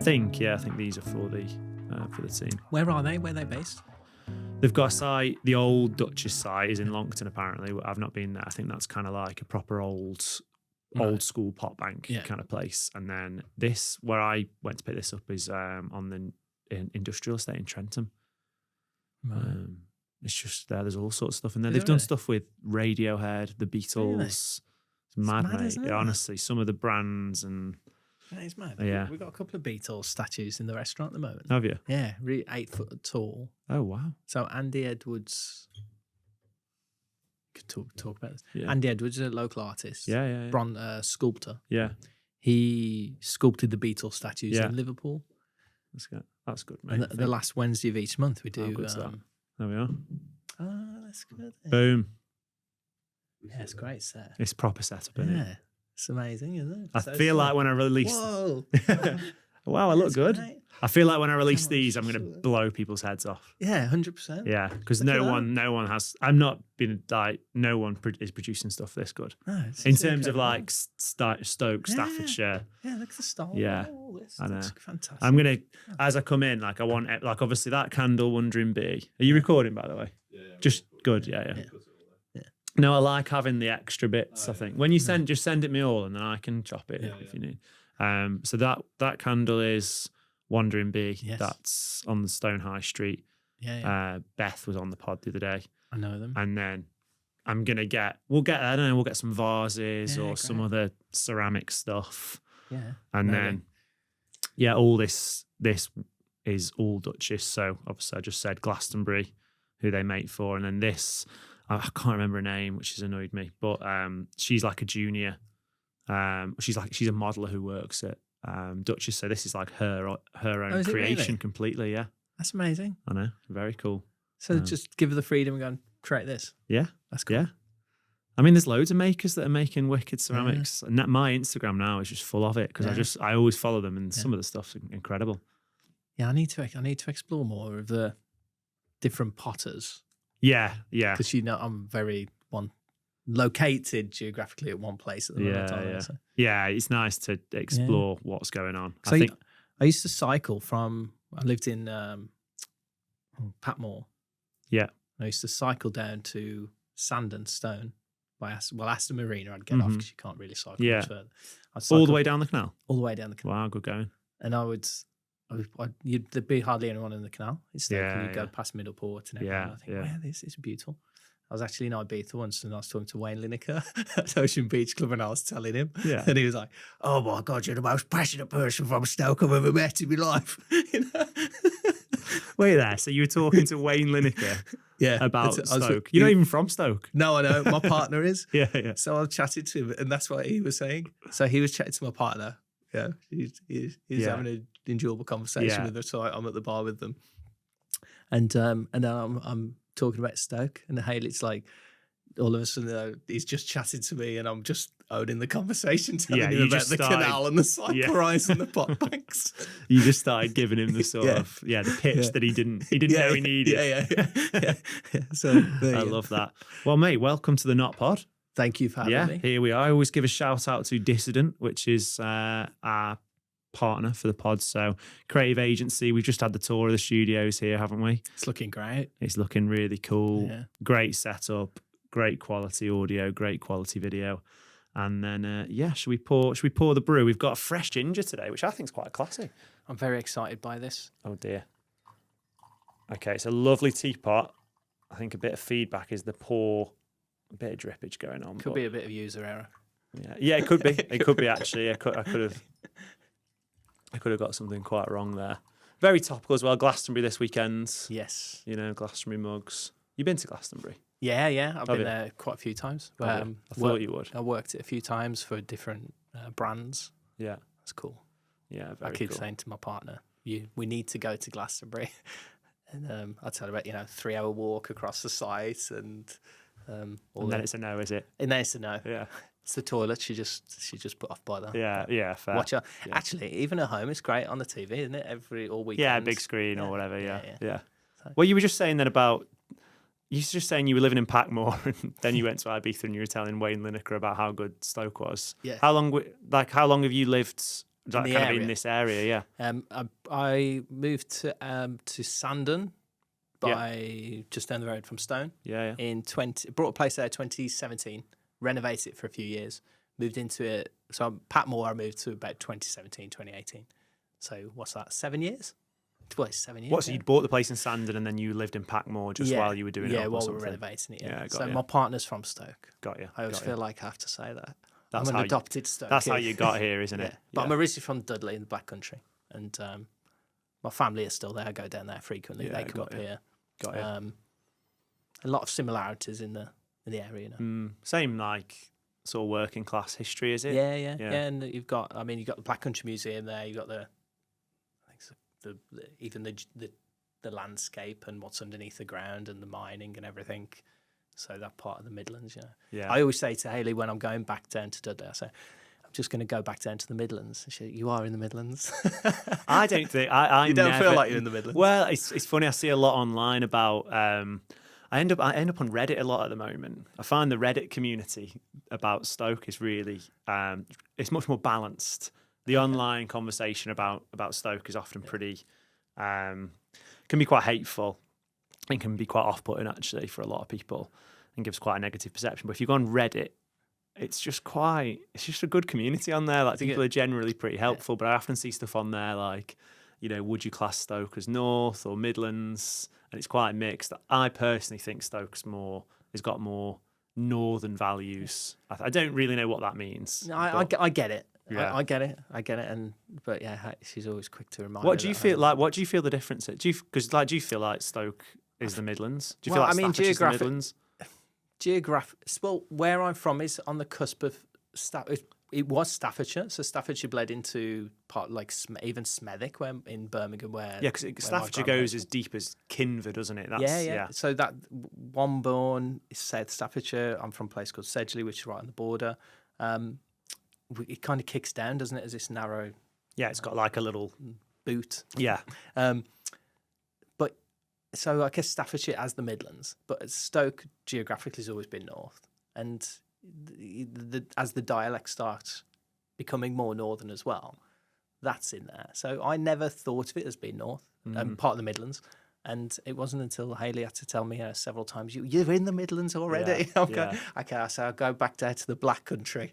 I think these are for the team. Where are they? Where are they based? They've got a site. The old Duchess site is in Longton. Apparently, I've not been there. I think that's kind of like a proper old school pot bank kind of place. And then this, where I went to pick this up, is on the industrial estate in Trentham. Right. It's just there. There's all sorts of stuff in there. They've done stuff with Radiohead, the Beatles. Really? It's mad, mate. Isn't it? Honestly, some of the brands and. That is mad. Yeah. We've got a couple of Beatles statues in the restaurant at the moment. Have you? Yeah, really 8 foot tall. Oh wow. So Andy Edwards, could talk about this. Yeah. Andy Edwards is a local artist. Yeah. Bronze sculptor. Yeah. He sculpted the Beatles statues in Liverpool. That's good, mate. And the last Wednesday of each month we do. There we are. Oh, that's good. Boom. Yeah, it's great set. It's proper setup, isn't it? It's amazing, isn't it? I feel like when I release... Whoa. Wow, I look good. Great. I feel like when I release these, I'm going to blow people's heads off. Yeah, 100%. Yeah, because no one has... I'm not being like... No one is producing stuff this good. No, in terms of like Stoke, Staffordshire. Yeah, look at the style. Yeah, all this. I know. That's fantastic. I'm going to... As I come in, like I want... Like obviously that candle, Wondering Bee. Are you recording, by the way? Yeah. Just good, yeah. No, I like having the extra bits, I think. When you just send it me all and then I can chop it if you need. So that candle is Wandering Bee. Yes. That's on the Stone High Street. Yeah. Beth was on the pod the other day. I know them. And then we'll get some vases or some other ceramic stuff. Yeah. And then, all this is all Duchess. So obviously I just said Glastonbury, who they make for. And then this... I can't remember her name, which has annoyed me, but she's like a junior. She's a modeler who works at Duchess, so this is like her own creation really? Completely. Yeah, that's amazing. I know, very cool. So just give her the freedom and go and create this. Yeah, that's cool. Yeah, I mean, there's loads of makers that are making wicked ceramics, and my Instagram now is just full of it because I always follow them, and some of the stuff's incredible. Yeah, I need to explore more of the different potters. Yeah. Because I'm very located geographically at one place at the moment. Yeah, it's nice to explore what's going on. So I used to cycle I lived in Patmore. Yeah. I used to cycle down to Sand and Stone by Aston Marina. I'd get off because you can't really cycle much further. All the way down the canal? All the way down the canal. Wow, good going. And there'd be hardly anyone in the canal. You'd go past Middleport and everything. I think, wow, this is beautiful. I was actually in Ibiza once and I was talking to Wayne Lineker at Ocean Beach Club and I was telling him. Yeah. And he was like, oh my God, you're the most passionate person from Stoke I've ever met in my life. Wait there, so you were talking to Wayne Lineker about Stoke? You're not even from Stoke. No, I know. My partner is. Yeah. So I chatted to him and that's what he was saying. So he was chatting to my partner. Yeah, he's having an enjoyable conversation with her. So I'm at the bar with them, and then I'm talking about Stoke, and Haley's like, all of a sudden he's just chatting to me, and I'm just owning the conversation, telling him about the canal and the cycle rise and the pot banks. You just started giving him the sort of the pitch that he didn't know he needed. Yeah. So I love that. Well, mate, welcome to the Not Pod. Thank you for having me. Here we are. I always give a shout out to Dissident, which is our partner for the pod. So creative agency. We've just had the tour of the studios here, haven't we? It's looking great. It's looking really cool. Yeah. Great setup, great quality audio, great quality video. And then, should we pour the brew? We've got a fresh ginger today, which I think is quite classy. I'm very excited by this. Oh dear. Okay, it's a lovely teapot. I think a bit of feedback is the pour. A bit of drippage going on. Could be a bit of user error. Yeah, it could be. It could be actually. I could have got something quite wrong there. Very topical as well. Glastonbury this weekend. Yes. Glastonbury mugs. You been to Glastonbury? Yeah. I've been there quite a few times. I thought you would. I worked it a few times for different brands. Yeah. That's cool. Yeah, very I keep cool. saying to my partner, we need to go to Glastonbury. And I tell her about, 3-hour walk across the site and... and then it's a no, is it? And then it's a no. Yeah. It's the toilet. She just put off by that. Yeah, fair. Watch her. Yeah. Actually, even at home, it's great on the TV, isn't it? All weekend. Yeah, big screen or whatever. Yeah. Well, you were just saying then about... You were just saying you were living in Packmore and then you went to Ibiza and you were telling Wayne Lineker about how good Stoke was. Yeah. How long have you lived that the kind area. of in this area, yeah. I moved to Sandon just down the road from Stone. Yeah. Brought a place there 2017, renovated it for a few years, moved into it. So Patmore I moved to about 2017, 2018. So what's that, 7 years? Well, it's 7 years. What, so you bought the place in Sandon and then you lived in Packmore just while you were doing it up or while we something? were renovating it, Yeah, got so you. my partner's from Stoke. Got you. I always feel like I have to say that. That's I'm how an adopted Stoke. That's how you got here, isn't it? But I'm originally from Dudley in the Black Country, and my family is still there. I go down there frequently. They come up here. Got you. A lot of similarities in the area. You know? Same like sort of working class history, is it? Yeah. And you've got the Black Country Museum there. You've got the landscape and what's underneath the ground and the mining and everything. So that part of the Midlands, Yeah. I always say to Hayley when I'm going back down to Dudley, I say, I'm just going to go back down to the Midlands. And you are in the Midlands. I don't think I You don't never feel like you're in the Midlands. Well, it's funny. I see a lot online about. I end up on Reddit a lot at the moment. I find the Reddit community about Stoke is really it's much more balanced. The online conversation about Stoke is often pretty can be quite hateful and can be quite off-putting actually for a lot of people and gives quite a negative perception. But if you go on Reddit, it's just a good community on there. Like people are generally pretty helpful, but I often see stuff on there like, would you class Stoke as North or Midlands? And it's quite mixed. I personally think Stoke's has got more northern values. I don't really know what that means. No, I get it. Yeah. I get it. But she's always quick to remind me. What do you feel like? What do you feel the difference is? Do you feel like Stoke is the Midlands? Do you feel like Staffordshire's the Midlands? Well, where I'm from is on the cusp of it was Staffordshire, so Staffordshire bled into part like even Smethwick, where in Birmingham, where because Staffordshire goes as deep as Kinver, doesn't it? That's, So that Wombourne is South Staffordshire. I'm from a place called Sedgley, which is right on the border. It kind of kicks down, doesn't it, as this narrow? Yeah, it's got like a little boot. Yeah. But so I guess Staffordshire as the Midlands, but Stoke geographically has always been north, and as the dialect starts becoming more northern as well, that's in there. So I never thought of it as being north, part of the Midlands. And it wasn't until Hayley had to tell me several times, you're in the Midlands already. Yeah, Going, okay, so I'll go back there to the Black Country.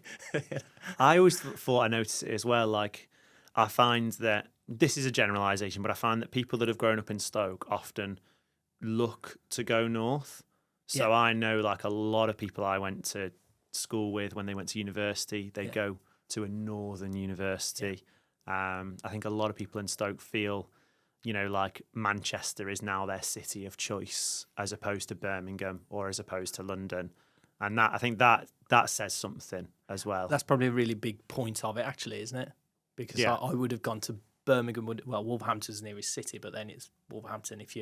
I always thought I noticed it as well. Like, I find that this is a generalisation, but I find that people that have grown up in Stoke often look to go north. So I know like a lot of people I went to school with when they went to university, they go to a northern university. I think a lot of people in Stoke feel, like Manchester is now their city of choice as opposed to Birmingham or as opposed to London. And that I think that says something as well. That's probably a really big point of it, actually, isn't it? Because I would have gone to Birmingham. Wolverhampton's the nearest city, but then it's Wolverhampton. If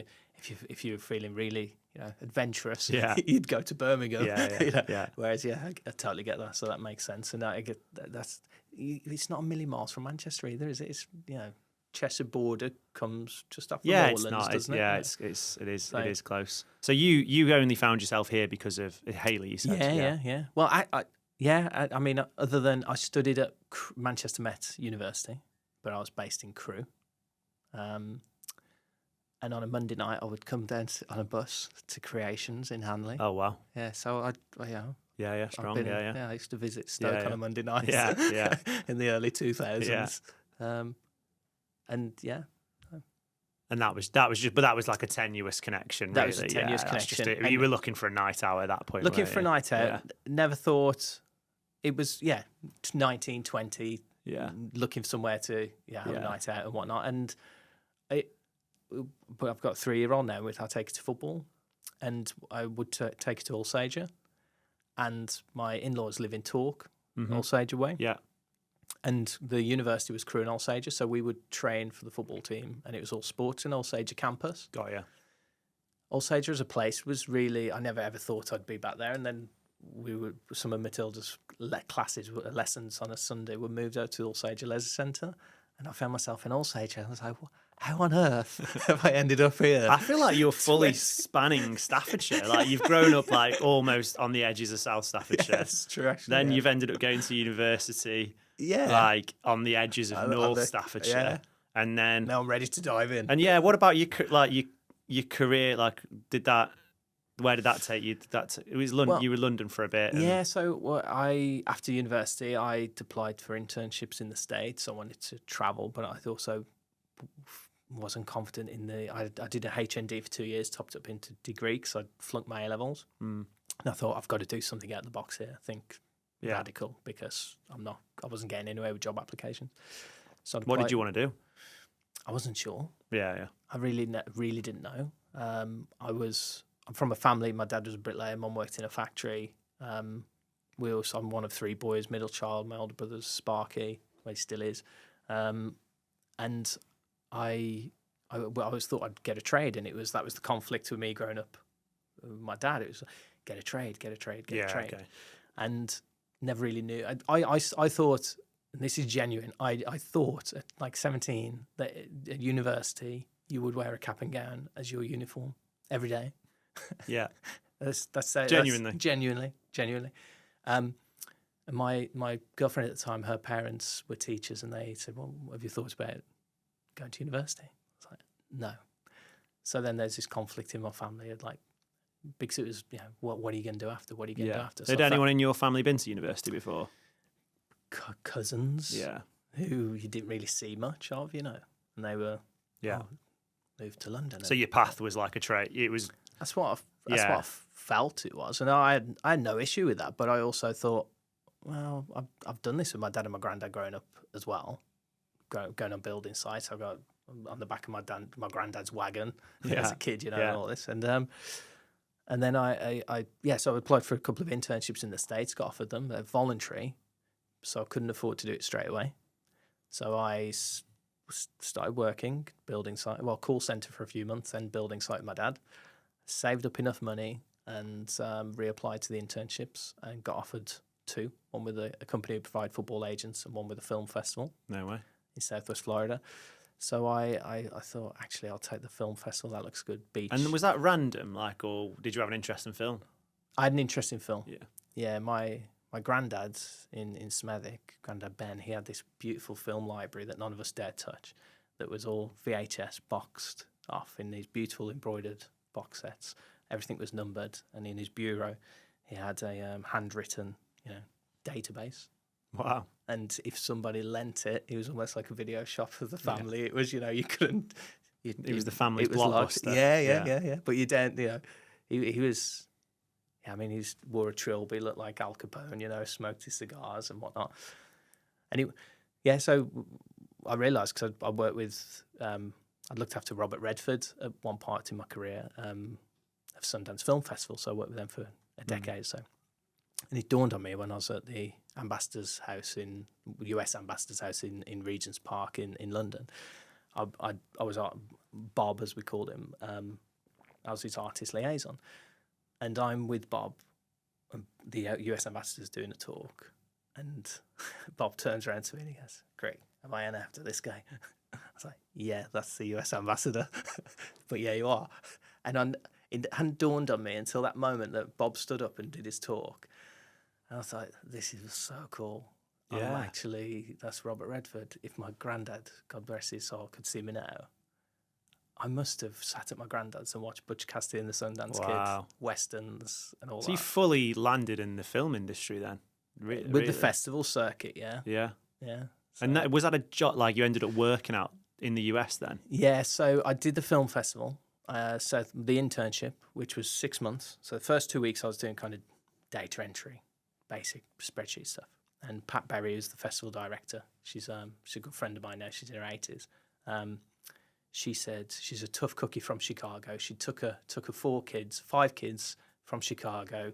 you're feeling really adventurous, you'd go to Birmingham. Whereas I totally get that. So that makes sense. And I get that's it's not a million miles from Manchester either, is it? It's Cheshire border comes just up the Moorlands, doesn't it? Yeah, it is close. So you only found yourself here because of Hayley, you said? Yeah. Well, I mean, other than I studied at Manchester Met University, but I was based in Crewe. And on a Monday night, I would come down on a bus to Creations in Hanley. Oh, wow. Yeah, so Yeah, strong. I used to visit Stoke on a Monday night. Yeah. In the early 2000s. And that was like a tenuous connection. That really. was a tenuous connection. Just it. You were looking for a night out at that point. Looking for a night out. Never thought it was 19, 20. Looking for somewhere to have a night out and whatnot. And but I've got a 3-year-old now. I take her to football, and I would take her to Alsager. And my in-laws live in Torque, Alsager way. Yeah. And the university was Crewe and Alsager, so we would train for the football team, and it was all sports in Alsager campus. Got ya. Alsager as a place was really, I never ever thought I'd be back there. And then some of Matilda's lessons on a Sunday were moved out to Alsager Leisure Centre, and I found myself in Alsager. I was like, how on earth have I ended up here? I feel like you're fully spanning Staffordshire. Like you've grown up like almost on the edges of South Staffordshire. Yes, true. Actually, then you've ended up going to university. Yeah. like on the edges of On North the- Staffordshire, yeah. and then Now I'm ready to dive in. and yeah, what about your career? Like, where did that take you? It was London. Well, You were in London for a bit. And, Yeah, so after university, I applied for internships in the States. I wanted to travel, but I also wasn't confident in I did a HND for 2 years, topped up into degree because I flunked my A-levels. And I thought, I've got to do something out of the box here. I think radical, because I wasn't getting anywhere with job applications. So what did you want to do? I wasn't sure. Yeah. I really didn't know. I'm from a family. My dad was a bricklayer. Mum worked in a factory. I'm one of 3 boys, middle child. My older brother's Sparky, well, he still is. And I always thought I'd get a trade, and that was the conflict with me growing up with my dad. It was get a trade, get a trade. Okay. And never really knew. I thought, and this is genuine, I thought at like 17 that at university you would wear a cap and gown as your uniform every day. Yeah. that's Genuinely. Genuinely. And my girlfriend at the time, her parents were teachers, and they said, "Well, have you thought about going to university?" I was like, "No." So then there's this conflict in my family, because it was, what are you going to do after? What are you going to do after? So Had anyone in your family been to university before? Cousins, Yeah. who you didn't really see much of, and they were, moved to London. So your path was like a trade. It was. That's what I felt it was, and I had no issue with that. But I also thought, well, I've done this with my dad and my granddad growing up as well, going on building sites. I got on the back of my granddad's wagon as a kid, and all this, and then so I applied for a couple of internships in the States, got offered them. They're voluntary, so I couldn't afford to do it straight away. So I started working building site, call centre for a few months, then building site with my dad. Saved up enough money and reapplied to the internships and got offered 2. One with a company who provide football agents, and one with a film festival. No way. In Southwest Florida. So I thought, actually, I'll take the film festival. That looks good. Beach. And was that random, or did you have an interest in film? I had an interest in film. Yeah. Yeah, my granddad in Smethwick, Granddad Ben, he had this beautiful film library that none of us dared touch, that was all VHS boxed off in these beautiful embroidered box sets. Everything was numbered, and in his bureau he had a handwritten database. Wow. And if somebody lent it, it was almost like a video shop for the family. It was, you couldn't. It was the family's blockbuster. Locked. Yeah. But you don't, he was. I mean, he wore a trilby, looked like Al Capone, smoked his cigars and whatnot. And so I realised, because I worked with, I looked after Robert Redford at one part in my career of Sundance Film Festival, so I worked with them for a decade or so. And it dawned on me when I was at the ambassador's house US ambassador's house in Regent's Park in London. I was Bob, as we called him. I was his artist liaison, and I'm with Bob. The US ambassador's doing a talk, and Bob turns around to me and he goes, "Great, am I in after this guy?" I was like, "Yeah, that's the US ambassador." But yeah, you are. And it hadn't dawned on me until that moment that Bob stood up and did his talk. And I was like, this is so cool. Yeah. That's Robert Redford. If my granddad, God bless his soul, could see me now, I must have sat at my granddad's and watched Butch Cassidy and the Sundance Kid, Westerns and all that. So you fully landed in the film industry then? With the festival circuit, yeah. Yeah. Yeah. So, And was that a job, you ended up working out in the US then? Yeah, so I did the film festival. So the internship, which was 6 months. So the first 2 weeks I was doing kind of data entry, basic spreadsheet stuff. And Pat Berry, who's the festival director, she's a good friend of mine now. She's in her 80s. She said she's a tough cookie from Chicago. She took her 5 kids from Chicago.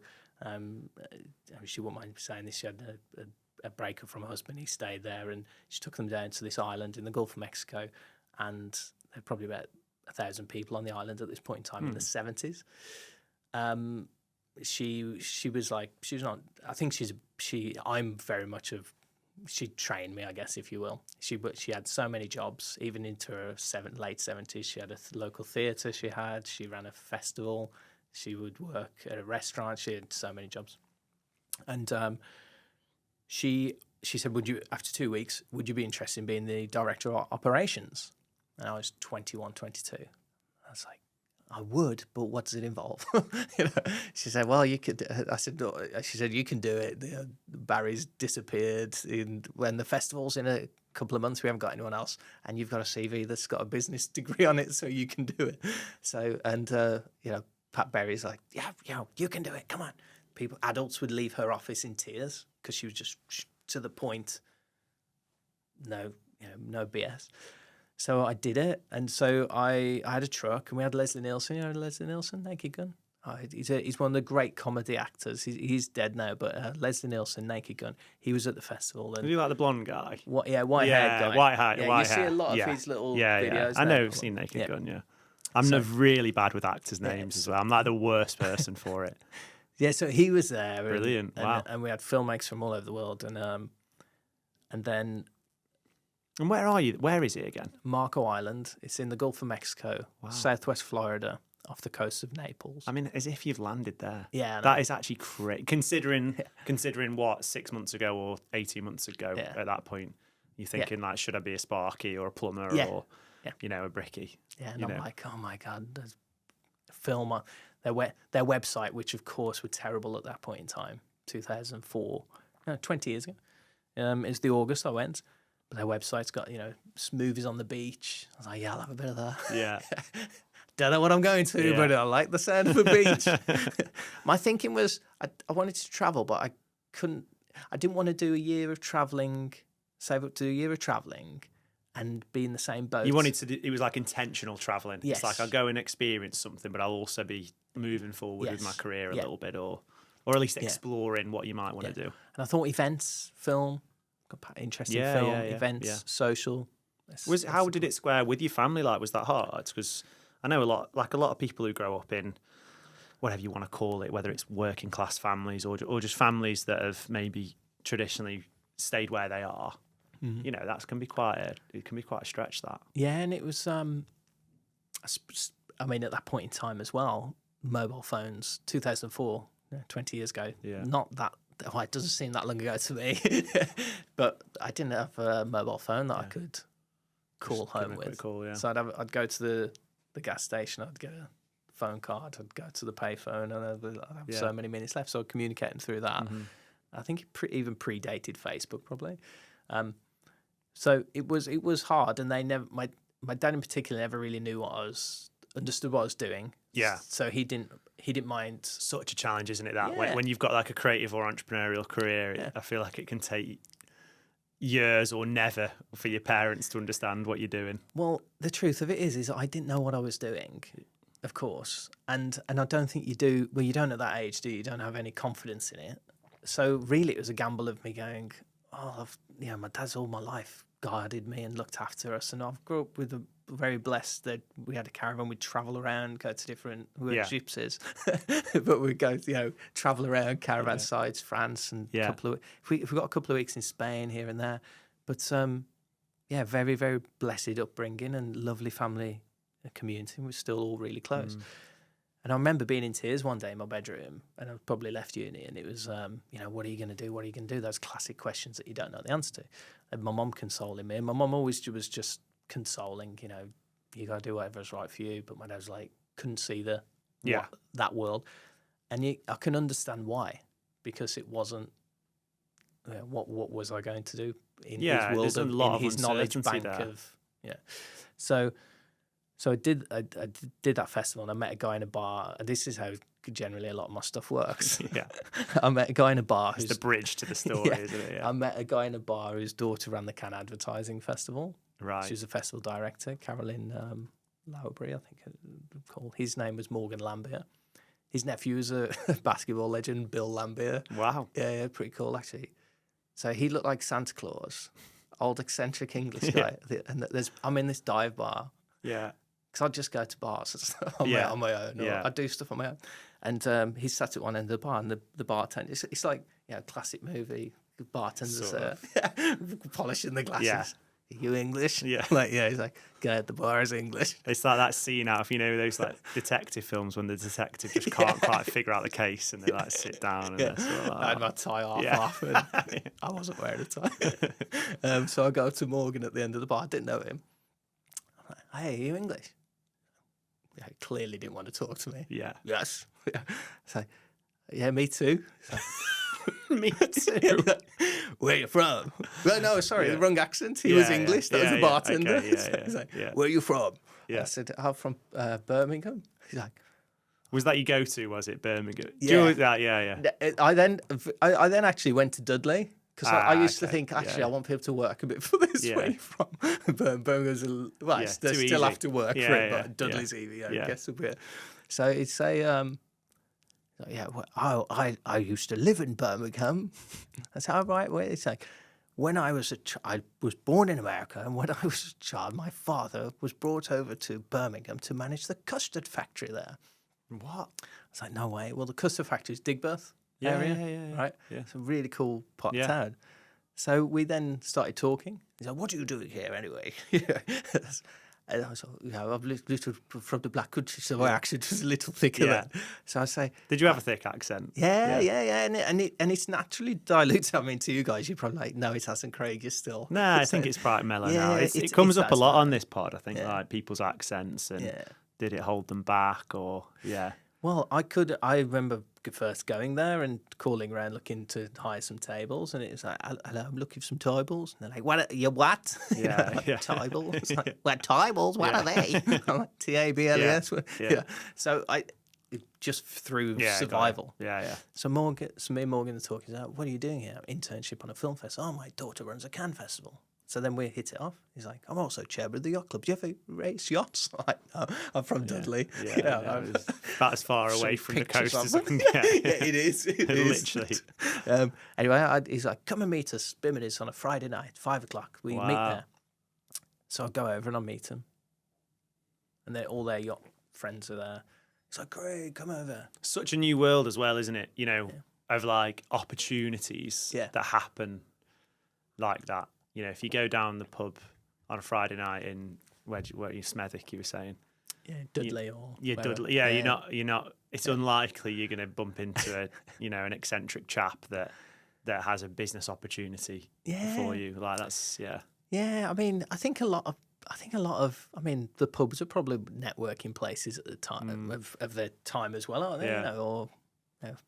She wouldn't mind saying this. She had a breakup from her husband. He stayed there, and she took them down to this island in the Gulf of Mexico. And there were probably about 1,000 people on the island at this point in time in the 70s. She was not. I think I'm very much of. She trained me, I guess, if you will. She had so many jobs, even into her late 70s. She had a local theatre. She ran a festival. She would work at a restaurant. She had so many jobs, and she said, after 2 weeks, would you be interested in being the director of operations? And I was 21, 22. I was like, I would, but what does it involve? She said, well, you could. I said, no. She said, you can do it. Barry's disappeared. When the festival's in a couple of months, we haven't got anyone else, and you've got a CV that's got a business degree on it, so you can do it. So, and Pat Berry's like, yeah, you can do it. Come on. Adults would leave her office in tears because she was just to the point. No BS. So I did it, and so I had a truck, and we had Leslie Nielsen. You know Leslie Nielsen, Naked Gun? He's one of the great comedy actors. He's dead now, but Leslie Nielsen, Naked Gun, he was at the festival. And you like the blonde guy? White haired guy. White hair. Yeah, white you hair. see a lot of his little videos. I know, I've seen Naked Gun, yeah. I'm really bad with actors' names as well. I'm like the worst person for it. Yeah, so he was there. Brilliant, wow. And we had filmmakers from all over the world. And then... And where are you? Where is it again? Marco Island. It's in the Gulf of Mexico, southwest Florida, off the coast of Naples. I mean, as if you've landed there. Yeah. That is actually crazy. Considering what, 6 months ago or 18 months ago at that point, you're thinking, like, should I be a sparky or a plumber or, a bricky? Yeah, and I'm like, oh, my God, there's a film on their website, which, of course, were terrible at that point in time, 2004, 20 years ago. It's the August I went. Their website's got, movies on the beach. I was like, yeah, I'll have a bit of that. Yeah. Don't know what I'm going to, but I like the sound of a beach. My thinking was I wanted to travel, but I didn't want to do a year of traveling, save up to a year of traveling and be in the same boat. You wanted to, it was like intentional traveling. Yes. It's like I'll go and experience something, but I'll also be moving forward with my career a little bit or at least exploring what you might want to do. And I thought events, film, interesting film, events, social. How did it square with your family? Like, was that hard? Because I know a lot of people who grow up in whatever you want to call it, whether it's working class families or just families that have maybe traditionally stayed where they are. Mm-hmm. That can be quite a stretch. That and it was. I mean, at that point in time as well, mobile phones, 2004, 20 years ago. Yeah. Not that. Well, it doesn't seem that long ago to me, but I didn't have a mobile phone that I could call home with. So I'd go to the gas station, I'd get a phone card, I'd go to the payphone, and I'd have so many minutes left. So I'd communicating through that. Mm-hmm. I think it even predated Facebook probably. So it was hard, and they never. My dad in particular never really understood what I was doing. Yeah. So he didn't mind. Such a challenge, isn't it? That when you've got like a creative or entrepreneurial career, I feel like it can take years or never for your parents to understand what you're doing. Well, the truth of it is I didn't know what I was doing, of course, and I don't think you do. Well, you don't at that age, do you? You don't have any confidence in it. So really, it was a gamble of me going, my dad's all my life guarded me and looked after us, and I've grew up with very blessed that we had a caravan. We'd travel around, go to different. We were gypsies, but we'd go, travel around caravan sites, France, and if we got a couple of weeks in Spain here and there. But very very blessed upbringing and lovely family community. We're still all really close. And I remember being in tears one day in my bedroom, and I'd probably left uni, and it was, what are you going to do? What are you going to do? Those classic questions that you don't know the answer to. And my mum consoling me, and my mum always was just consoling, you got to do whatever's right for you. But my dad was like, couldn't see that world. And I can understand why, because it wasn't, what was I going to do in his world, in his knowledge bank of, So I did that festival, and I met a guy in a bar. And this is how generally a lot of my stuff works. I met a guy in a bar. It's the bridge to the story, isn't it? Yeah. I met a guy in a bar whose daughter ran the Cannes Advertising Festival. Right. She was a festival director, Caroline Lowbury, I think called. His name was Morgan Lambier. His nephew was a basketball legend, Bill Lambier. Wow. Yeah, pretty cool actually. So he looked like Santa Claus, old eccentric English guy. And I'm in this dive bar. Yeah. Because I'd just go to bars on my own. Or I'd do stuff on my own. And he sat at one end of the bar, and the bartender, it's like, classic movie, bartenders polishing the glasses. Yeah. you English? Yeah. Like, yeah, he's like, guy at the bar is English. It's like that scene out of, those like detective films when the detective just can't quite figure out the case and they like sit down and they're sort of like, I had my tie off and I wasn't wearing a tie. So I go to Morgan at the end of the bar. I didn't know him. I'm like, hey, are you English? Yeah, he clearly didn't want to talk to me. Yeah. Yes. Yeah. So, yeah, me too. So, Me too. Where are you from? Well, no, sorry, the wrong accent. He was English. That was the bartender. Okay, So he's like, where are you from? Yeah. I said, I'm from Birmingham. He's like, Was that your go-to? Was it Birmingham? Yeah. Yeah. I then actually went to Dudley because I used to think actually I want people to work a bit for this. Where you from? Birmingham's they still have to work for it, but Dudley's easy. I guess a bit. So he'd say, I used to live in Birmingham. That's how right. It's like when I was I was born in America, and when I was a child, my father was brought over to Birmingham to manage the custard factory there. What? I was like, no way. Well, the custard factory is Digbeth area, right? Yeah. It's a really cool part of town. So we then started talking. He's like, what are you doing here anyway? And I was like, I've lived from the Black Country, so my accent was a little thicker then. So I say, did you have a thick accent? Yeah. And it's naturally diluted. I mean, to you guys, you're probably like, no, it hasn't, Craig. You're still. No, I think it's quite mellow now. It comes up a lot on this pod. I think like people's accents and did it hold them back or Well, I remember first going there and calling around looking to hire some tables, and it was like, hello, I'm looking for some tables. And they're like, what? You what? Tables? It's like, what tables? What are they? I'm like, T-A-B-L-E-S. Yeah. So just through survival. Yeah. So me and Morgan are talking about, what are you doing here? Internship on a film festival. Oh, my daughter runs a Cannes festival. So then we hit it off. He's like, I'm also chairman of the yacht club. Do you ever race yachts? I'm like, no, I'm from Dudley. About as far away from the coast as I can get. It is. Literally. Anyway, he's like, come and meet us. Bimini's on a Friday night, 5 o'clock. We meet there. So I go over and I meet him. And all their yacht friends are there. He's like, Craig, come over. Such a new world as well, isn't it? Of like opportunities that happen like that. If you go down the pub on a Friday night in Smethwick, you were saying, Dudley Dudley. Yeah, you're not. It's unlikely you're going to bump into an eccentric chap that has a business opportunity for you. Like that's Yeah, I mean, I think a lot of. The pubs are probably networking places at the time of their time as well, aren't they? Or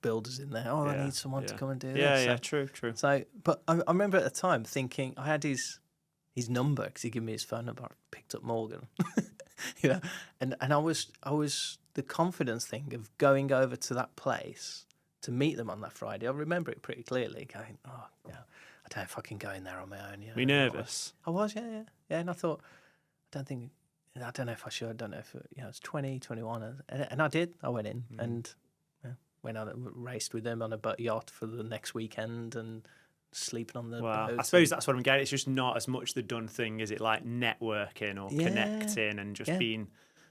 builders in there. I need someone to come and do this. Yeah, true. So, but I remember at the time thinking I had his number because he gave me his phone number. I picked up Morgan, and I was the confidence thing of going over to that place to meet them on that Friday. I remember it pretty clearly. Going, I don't know if I can go in there on my own. Were you nervous? I was, yeah. And I thought, I don't know if I should. I don't know if it's 20, 21, and I did. I went in and. Went on raced with them on a yacht for the next weekend and sleeping on the boat. I suppose that's what I'm getting. It's just not as much the done thing, is it? Like networking or connecting and just being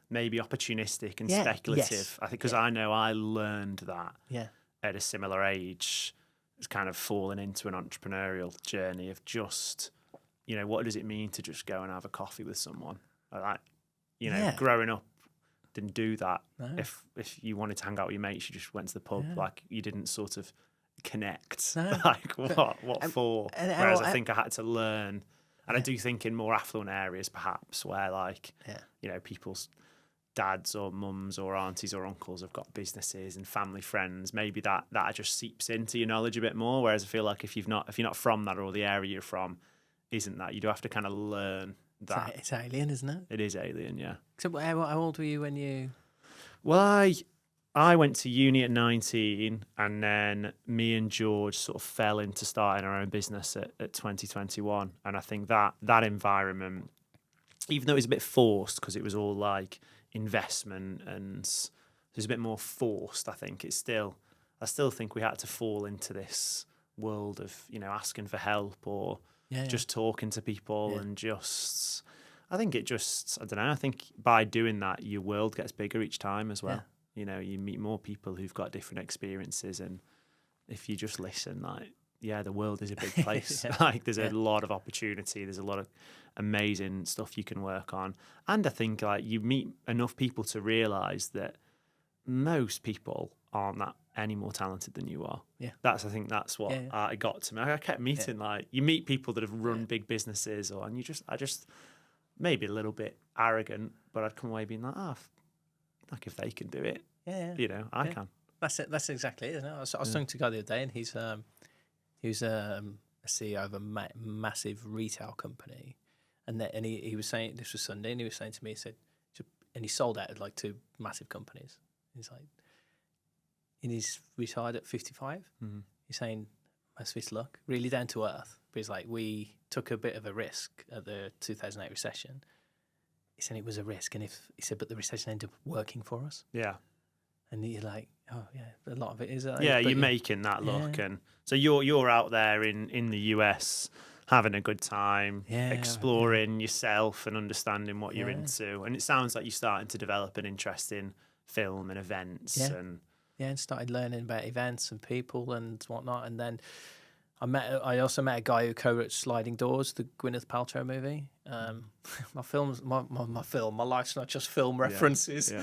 maybe opportunistic and speculative. Yes. I think because I know I learned that at a similar age. It's kind of falling into an entrepreneurial journey of just, what does it mean to just go and have a coffee with someone? Like, growing up. Didn't do that. No. If you wanted to hang out with your mates, you just went to the pub. Like you didn't sort of connect. No. Like what for? Whereas I think I had to learn, and I do think in more affluent areas, perhaps where people's dads or mums or aunties or uncles have got businesses and family friends. Maybe that just seeps into your knowledge a bit more. Whereas I feel like if you're not from that or the area you're from, isn't that you do have to kind of learn. It's alien, isn't it? It is alien, yeah. So how old were you when you... Well, I went to uni at 19 and then me and George sort of fell into starting our own business at 2021. And I think that environment, even though it was a bit forced because it was all like investment and it was a bit more forced, I think I still think we had to fall into this world of, asking for help or... just talking to people and I think it just, I don't know, I think by doing that, your world gets bigger each time as well. You meet more people who've got different experiences and if you just listen, the world is a big place. Like there's a lot of opportunity, there's a lot of, amazing stuff you can work on. And I think like you meet enough people to realise that most people aren't that any more talented than you are. Yeah. I think that's what it got to me. I kept meeting like you meet people that have run big businesses, and I just maybe a little bit arrogant, but I'd come away being like, like if they can do it, I can. That's it. That's exactly it, isn't it? I was talking to a guy the other day, and he was a CEO of a massive retail company, and he was saying, this was Sunday, and he was saying to me, he said, and he sold out like 2 massive companies. He's like, and he's retired at 55. Mm-hmm. He's saying, most of his luck, really down to earth. But he's like, we took a bit of a risk at the 2008 recession. He said it was a risk, and but the recession ended up working for us. Yeah. And you're like, oh yeah, a lot of it is. You're making that look, and so you're out there in the US having a good time, exploring yourself and understanding what you're into. And it sounds like you're starting to develop an interest in film and events, and started learning about events and people and whatnot. And then I also met a guy who co-wrote Sliding Doors, the Gwyneth Paltrow movie. My life's not just film references.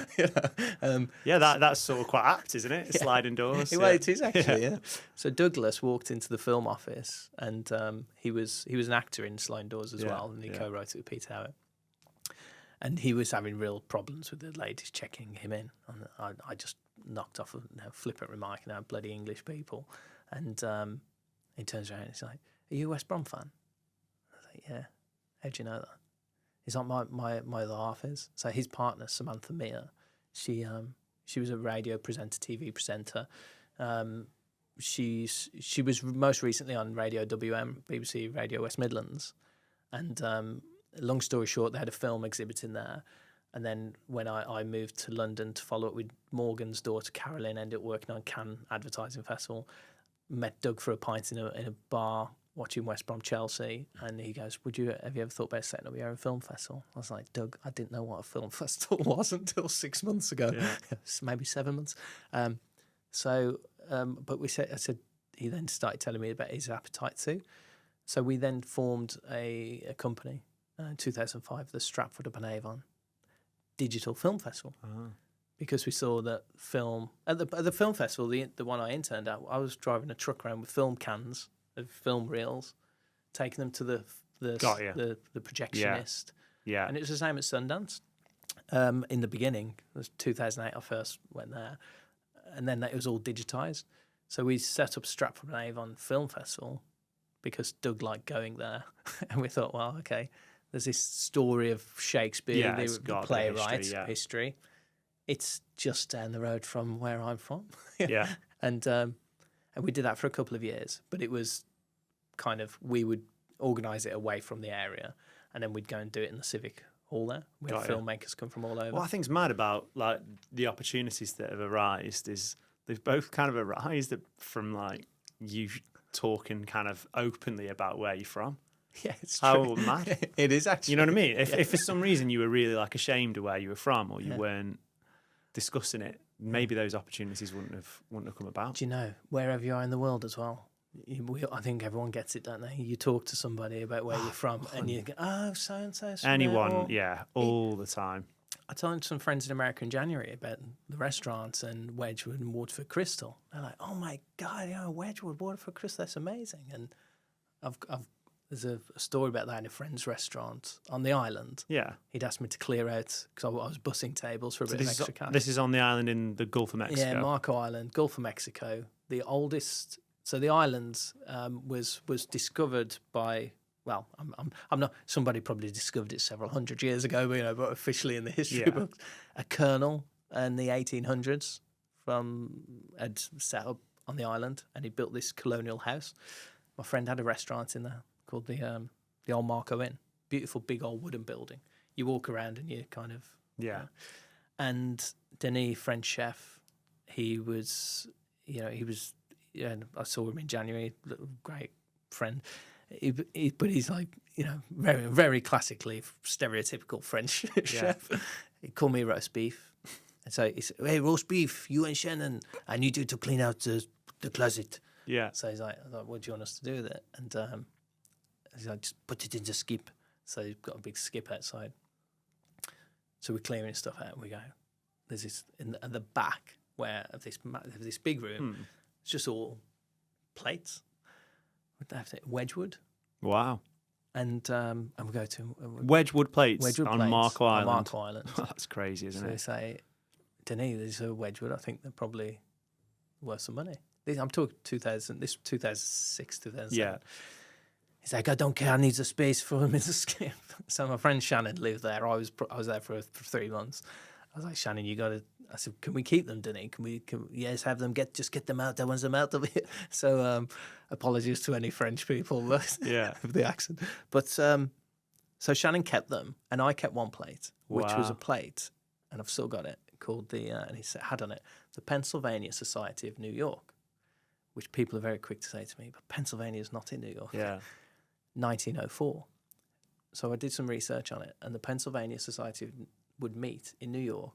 That's sort of quite apt, isn't it? Sliding Doors. Well, it is actually. So Douglas walked into the film office, and he was an actor in Sliding Doors as well, and he co-wrote it with Peter Howard. And he was having real problems with the ladies checking him in. And I just knocked off a flippant remark, bloody English people. And he turns around and he's like, "Are you a West Brom fan?" I was like, "Yeah." "How'd you know that?" He's like, my other half is. So his partner, Samantha Mear, she was a radio presenter, TV presenter. She was most recently on Radio WM, BBC Radio West Midlands. And long story short, they had a film exhibiting there. And then when I moved to London to follow up with Morgan's daughter, Carolyn, ended up working on Cannes Advertising Festival, met Doug for a pint in a bar watching West Brom Chelsea, and he goes, have you ever thought about setting up your own film festival? I was like, Doug, I didn't know what a film festival was until 6 months ago. Maybe 7 months. But I said, he then started telling me about his appetite too. So we then formed a company in 2005, the Stratford-upon-Avon Digital Film Festival. Because we saw that film at the film festival, the one I interned at, I was driving a truck around with film cans of film reels, taking them to the projectionist. Yeah. And it was the same at Sundance. In the beginning, it was 2008. I first went there, and then it was all digitized. So we set up Stratford-upon-Avon Film Festival because Doug liked going there, and we thought, well, okay, there's this story of Shakespeare, the playwright history. It's just down the road from where I'm from. And we did that for a couple of years, but it was kind of, we would organise it away from the area, and then we'd go and do it in the Civic Hall there. We had filmmakers come from all over. What I think's mad about like the opportunities that have arisen is they've both kind of arisen from like you talking kind of openly about where you're from. Yeah, it's true. How mad. It is actually. You know what I mean? If for some reason you were really like ashamed of where you were from, or you weren't discussing it, maybe those opportunities wouldn't have come about. Do you know, wherever you are in the world as well, I think everyone gets it, don't they? You talk to somebody about where you're from, and you go, "Oh, so and so." Anyone, all the time. I told some friends in America in January about the restaurants and Wedgwood and Waterford Crystal. They're like, "Oh my God, Wedgwood, Waterford Crystal, that's amazing!" And there's a story about that in a friend's restaurant on the island. Yeah. He'd asked me to clear out, because I was bussing tables for a bit of extra cash. This is on the island in the Gulf of Mexico? Yeah, Marco Island, Gulf of Mexico. The oldest... So the island was discovered by... Well, I'm not... Somebody probably discovered it several hundred years ago, but officially in the history books. A colonel in the 1800s had set up on the island, and he built this colonial house. My friend had a restaurant in there called the Old Marco Inn. Beautiful, big old wooden building. You walk around and you kind of... Yeah. And Denis, French chef, he was... I saw him in January, great friend. But he's like, very, very classically stereotypical French chef. He called me roast beef. And so he said, "Hey, roast beef, you and Shannon, I need you to clean out the closet." Yeah. So he's like, "What do you want us to do with it?" And he's like, "Just put it in the skip." So you've got a big skip outside. So we're clearing stuff out, and we go. There's this at the back of this big room. It's just all plates. Wedgwood. Wow. And we go to Wedgwood plates on Marco Island. On Marco Island. That's crazy, isn't so it? They say, Denny, there's a Wedgwood. I think they're probably worth some money. I'm talking 2000. This 2006, 2007. Yeah. He's like, I don't care. I need a space for him in the skip. So my friend Shannon lived there. I was there for 3 months. I was like, Shannon, you got to. I said, can we keep them, Denny? Can we yes, have them get them out. There was them out of it. So apologies to any French people with the accent. But so Shannon kept them, and I kept one plate, which was a plate, and I've still got it, called and he had on it, the Pennsylvania Society of New York, which people are very quick to say to me, but Pennsylvania is not in New York. Yeah. 1904. So I did some research on it, and the Pennsylvania Society would meet in New York.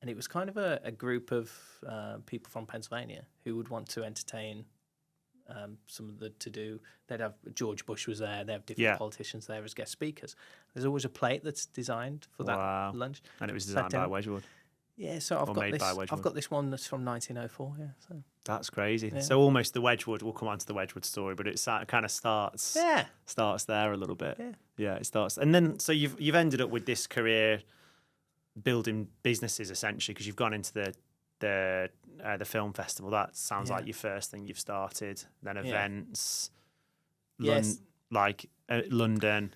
And it was kind of a group of people from Pennsylvania who would want to entertain some of the to-do. They'd have George Bush was there. They have different politicians there as guest speakers. There's always a plate that's designed for that lunch. And it was designed by Wedgwood. Yeah, so I've got this one that's from 1904. Yeah, so that's crazy. Yeah. So almost the Wedgwood. We'll come on to the Wedgwood story, but it kind of starts there a little bit. Yeah, it starts, and then so you've ended up with this career building businesses essentially because you've gone into the film festival. That sounds like your first thing you've started. Then events, London.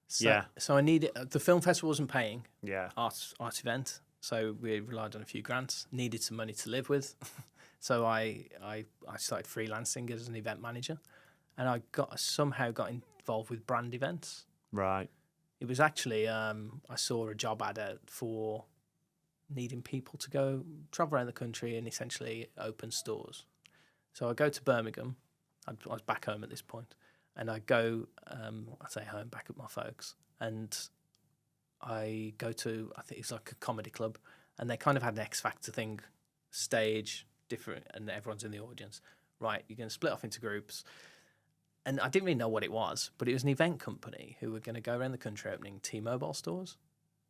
So I needed the film festival wasn't paying. Yeah, art event. So we relied on a few grants. Needed some money to live with, so I started freelancing as an event manager, and I somehow got involved with brand events. Right. It was actually I saw a job ad out for needing people to go travel around the country and essentially open stores. So I go to Birmingham. I was back home at this point, and I go. I say home, back at my folks, and I go to, I think it's like a comedy club, and they kind of had an X Factor thing, stage, different, and everyone's in the audience. Right, you're going to split off into groups. And I didn't really know what it was, but it was an event company who were going to go around the country opening T-Mobile stores.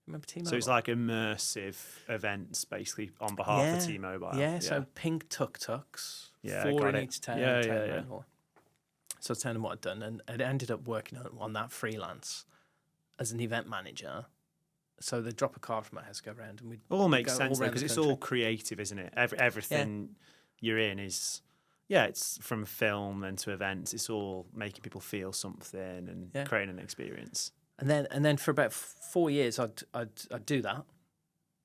Remember T-Mobile? So it's like immersive events, basically, on behalf of T-Mobile. Yeah, so pink tuk-tuks, 4 in each town. So I was telling them what I'd done, and I ended up working on that freelance as an event manager. So they'd drop a car from my house, go around, and we'd all makes sense because it's all creative, isn't it? Everything you're in is it's from film and to events. It's all making people feel something and creating an experience. And then for about 4 years, I'd do that,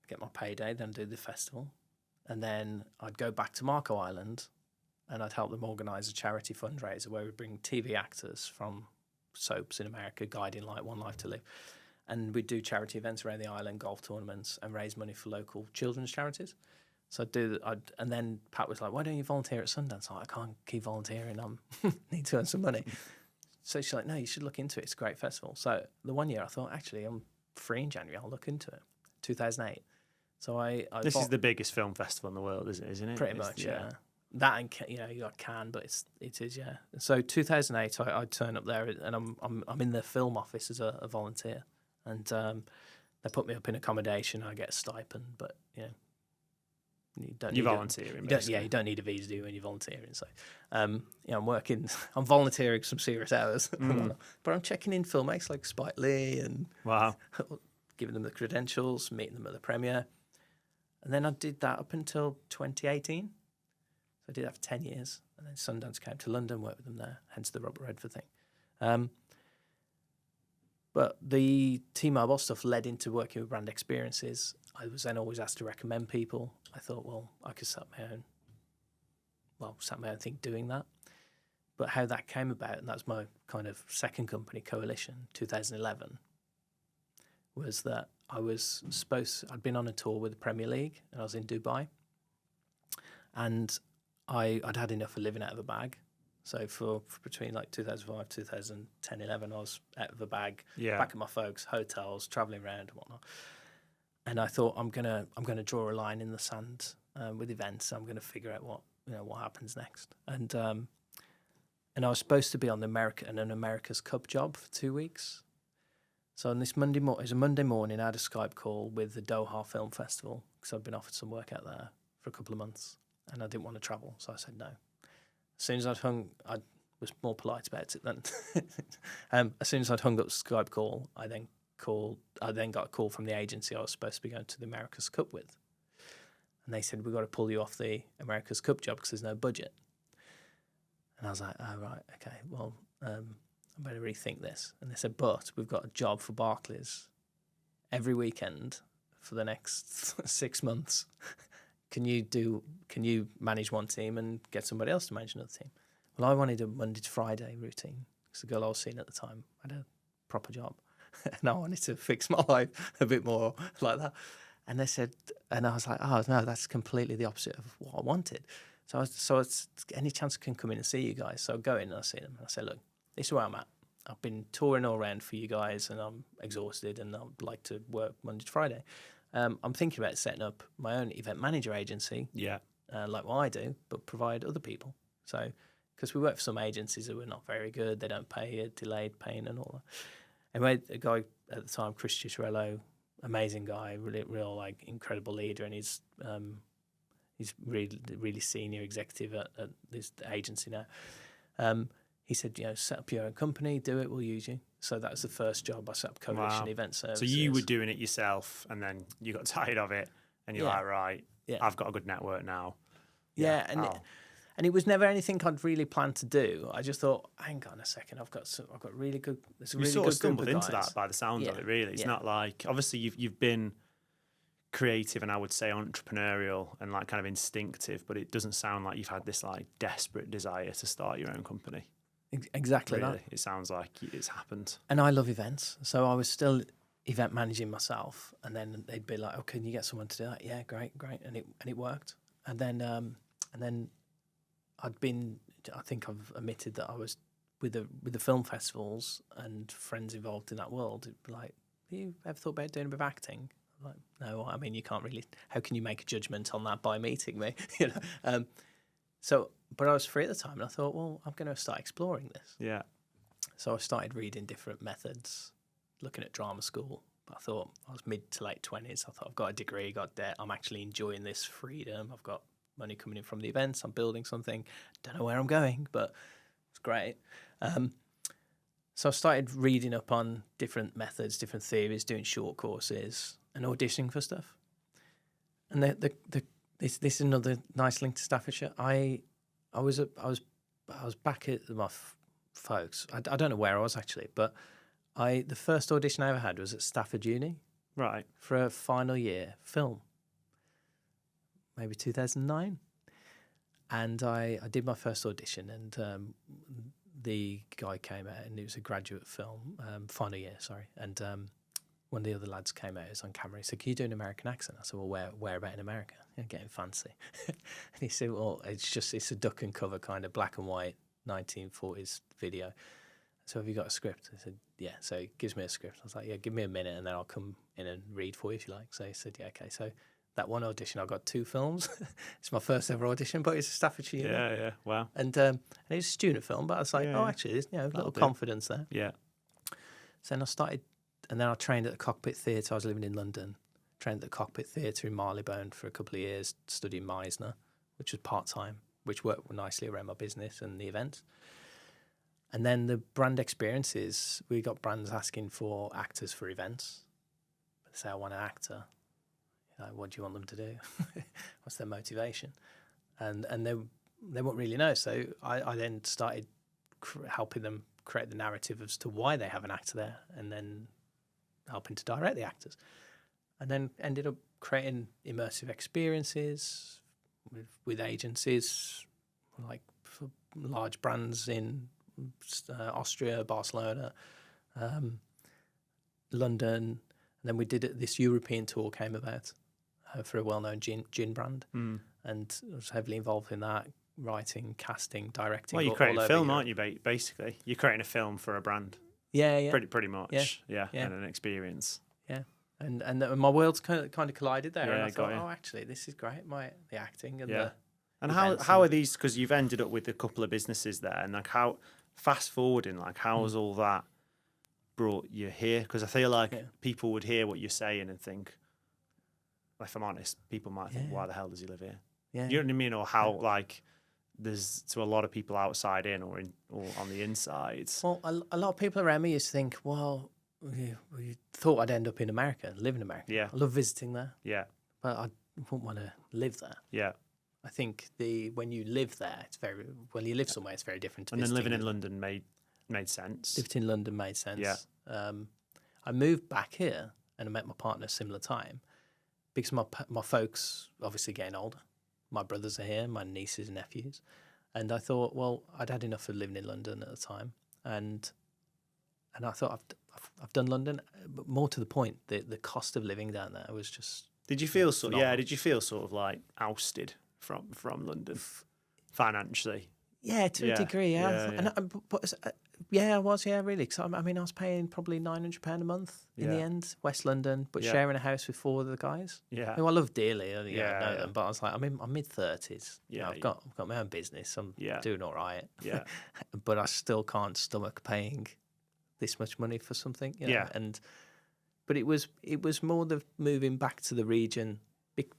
get my payday, then do the festival, and then I'd go back to Marco Island, and I'd help them organise a charity fundraiser where we'd bring TV actors from soaps in America, Guiding Light, One Life to Live. And we'd do charity events around the island, golf tournaments, and raise money for local children's charities. So and then Pat was like, why don't you volunteer at Sundance? I'm like, I can't keep volunteering. I need to earn some money. So she's like, no, you should look into it. It's a great festival. So the one year I thought, actually, I'm free in January. I'll look into it. 2008. So this is the biggest film festival in the world, isn't it? Pretty much, yeah. That and you got Cannes, but it is. So 2008, I turn up there, and I'm in the film office as a volunteer, and they put me up in accommodation. I get a stipend, but you don't. You're volunteering. You don't need a visa, do you, when you're volunteering? So, I'm working. I'm volunteering some serious hours, but I'm checking in filmmakers like Spike Lee and giving them the credentials, meeting them at the premiere, and then I did that up until 2018. So I did that for 10 years, and then Sundance came to London, worked with them there, hence the Robert Redford thing. But the T-Mobile stuff led into working with brand experiences. I was then always asked to recommend people. I thought, well, I could start my own thing doing that. But how that came about, and that's my kind of second company, Coalition, 2011, was that I'd been on a tour with the Premier League, and I was in Dubai, and I'd had enough of living out of a bag. So for between like 2005, 2010, 11, I was out of a bag, back at my folks, hotels, traveling around and whatnot. And I thought I'm gonna draw a line in the sand with events. I'm gonna figure out what happens next. And I was supposed to be on an America's Cup job for 2 weeks, So on this Monday it was a Monday morning, I had a Skype call with the Doha Film Festival because I'd been offered some work out there for a couple of months and I didn't want to travel, so I said no. As soon as I was more polite about it then. As soon as I'd hung up the Skype call, I then got a call from the agency I was supposed to be going to the America's Cup with. And they said, we've got to pull you off the America's Cup job because there's no budget. And I was like, oh, right, okay, well, I better rethink this. And they said, but we've got a job for Barclays every weekend for the next 6 months. Can you manage one team and get somebody else to manage another team? Well, I wanted a Monday to Friday routine because the girl I was seeing at the time had a proper job. And I wanted to fix my life a bit more like that. And they said, and I was like, oh, no, that's completely the opposite of what I wanted. So it's any chance I can come in and see you guys. So I go in and I see them. And I say, look, this is where I'm at. I've been touring all around for you guys and I'm exhausted and I'd like to work Monday to Friday. I'm thinking about setting up my own event manager agency, like what I do, but provide other people. So, because we work for some agencies that were not very good, they don't pay you, delayed paying and all that. Anyway, a guy at the time, Chris Cicerello, amazing guy, real like incredible leader, and he's really senior executive at this agency now. He said, set up your own company, do it, we'll use you. So that was the first job. I set up Coalition Event Services. So you were doing it yourself, and then you got tired of it, and you're like, right, I've got a good network now. And it was never anything I'd really planned to do. I just thought, hang on a second, I've got really good. There's a really sort good of stumbled group of into guys. that by the sound of it. Really, it's not like obviously you've been creative and I would say entrepreneurial and like kind of instinctive, but it doesn't sound like you've had this like desperate desire to start your own company. Exactly really, that. It sounds like it's happened. And I love events, so I was still event managing myself. And then they'd be like, "Oh, can you get someone to do that?" Yeah, great, and it worked. And then I think I've admitted that I was with the film festivals and friends involved in that world. It'd be like, have you ever thought about doing a bit of acting? I'm like, no, I mean, you can't really. How can you make a judgment on that by meeting me? But I was free at the time, and I thought, well, I'm going to start exploring this. Yeah. So I started reading different methods, looking at drama school. But I thought I was mid to late 20s. I thought I've got a degree, got debt. I'm actually enjoying this freedom. I've got money coming in from the events. I'm building something. Don't know where I'm going, but it's great. So I started reading up on different methods, different theories, doing short courses, and auditioning for stuff. And this is another nice link to Staffordshire. I was back at my folks. I don't know where I was actually, but the first audition I ever had was at Stafford Uni, right, for a final year film, maybe 2009, and I did my first audition, and the guy came out, and it was a graduate film, final year, sorry, and one of the other lads came out, he was on camera, he said, "Can you do an American accent?" I said, "Well, where about in America?" I'm getting fancy. And he said, "Well, it's a duck and cover kind of black and white 1940s video. So have you got a script?" I said, "Yeah." So he gives me a script. I was like, "Yeah, give me a minute and then I'll come in and read for you if you like." So he said, "Yeah, okay." So that one audition, I got 2 films. It's my first ever audition, but it's a Staffordshire. Yeah, wow. And it was a student film, but I was like, actually, there's a little confidence there. Yeah. So then I started, and then I trained at the Cockpit Theatre. I was living in London. Trained at the Cockpit Theatre in Marylebone for a couple of years, studying Meisner, which was part-time, which worked nicely around my business and the events. And then the brand experiences, we got brands asking for actors for events. They say, "I want an actor." What do you want them to do? What's their motivation? And they won't really know. So I then started helping them create the narrative as to why they have an actor there, and then helping to direct the actors. And then ended up creating immersive experiences with agencies, like for large brands in Austria, Barcelona, London. And then we did this European tour came about for a well-known gin brand. And I was heavily involved in that, writing, casting, directing. Well, you're creating a film, aren't you, basically? You're creating a film for a brand. Yeah. Pretty much. Yeah. And an experience. Yeah. And my worlds kind of collided there. Yeah, and I thought, actually, this is great. The acting and the and how are these? Because you've ended up with a couple of businesses there, and like how fast forwarding, like how has all that brought you here? Because I feel like Yeah. people would hear what you're saying and think, if I'm honest, people might think, why the hell does he live here? Yeah. You know what I mean? Or how, like, there's to a lot of people outside in or on the inside. Well, a lot of people around me used to think, well, we thought I'd end up in America and live in America. Yeah. I love visiting there, Yeah. but I wouldn't want to live there. Yeah. I think when you live there, you live somewhere, it's very different to And then visiting. living in London made sense. Lived in London made sense. Yeah. I moved back here and I met my partner at a similar time because my folks obviously getting older. My brothers are here, my nieces and nephews. And I thought, well, I'd had enough of living in London at the time. And I thought, I've done London. But more to the point, the cost of living down there was just... Did you feel Did you feel sort of like ousted from London financially? Yeah, to a degree, yeah. Yeah. I was, really. Because I was paying probably £900 a month in the end, West London, but sharing a house with 4 other guys. Yeah. Who I love dearly. I know them, but I was like, I'm mid-30s. Yeah, I've got my own business. I'm doing all right. Yeah. But I still can't stomach paying this much money for something. You know? But it was more the moving back to the region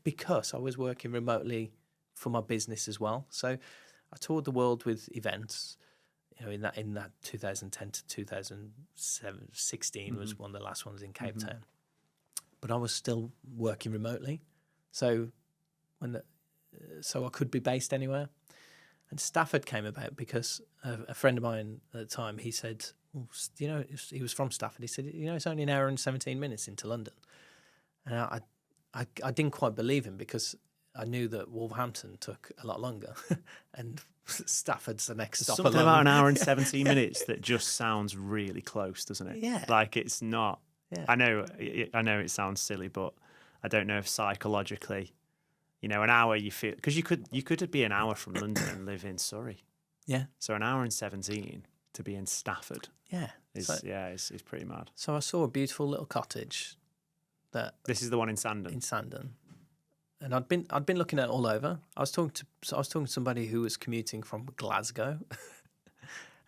because I was working remotely for my business as well. So I toured the world with events. In that 2010 to 2016 was one of the last ones in Cape Town. But I was still working remotely, so I could be based anywhere. And Stafford came about because a friend of mine at the time, he said, he was from Stafford. He said, it's only an hour and 17 minutes into London. And I didn't quite believe him because I knew that Wolverhampton took a lot longer, and Stafford's the next stop. Something about an hour and 17 minutes that just sounds really close, doesn't it? Yeah. Like it's not. Yeah. I know it sounds silly, but I don't know if psychologically, an hour you feel, because you could be an hour from London and live in Surrey. Yeah. So an hour and 17 to be in Stafford. Yeah. is pretty mad. So I saw a beautiful little cottage This is the one in Sandon. And I'd been looking at it all over. I was talking to somebody who was commuting from Glasgow,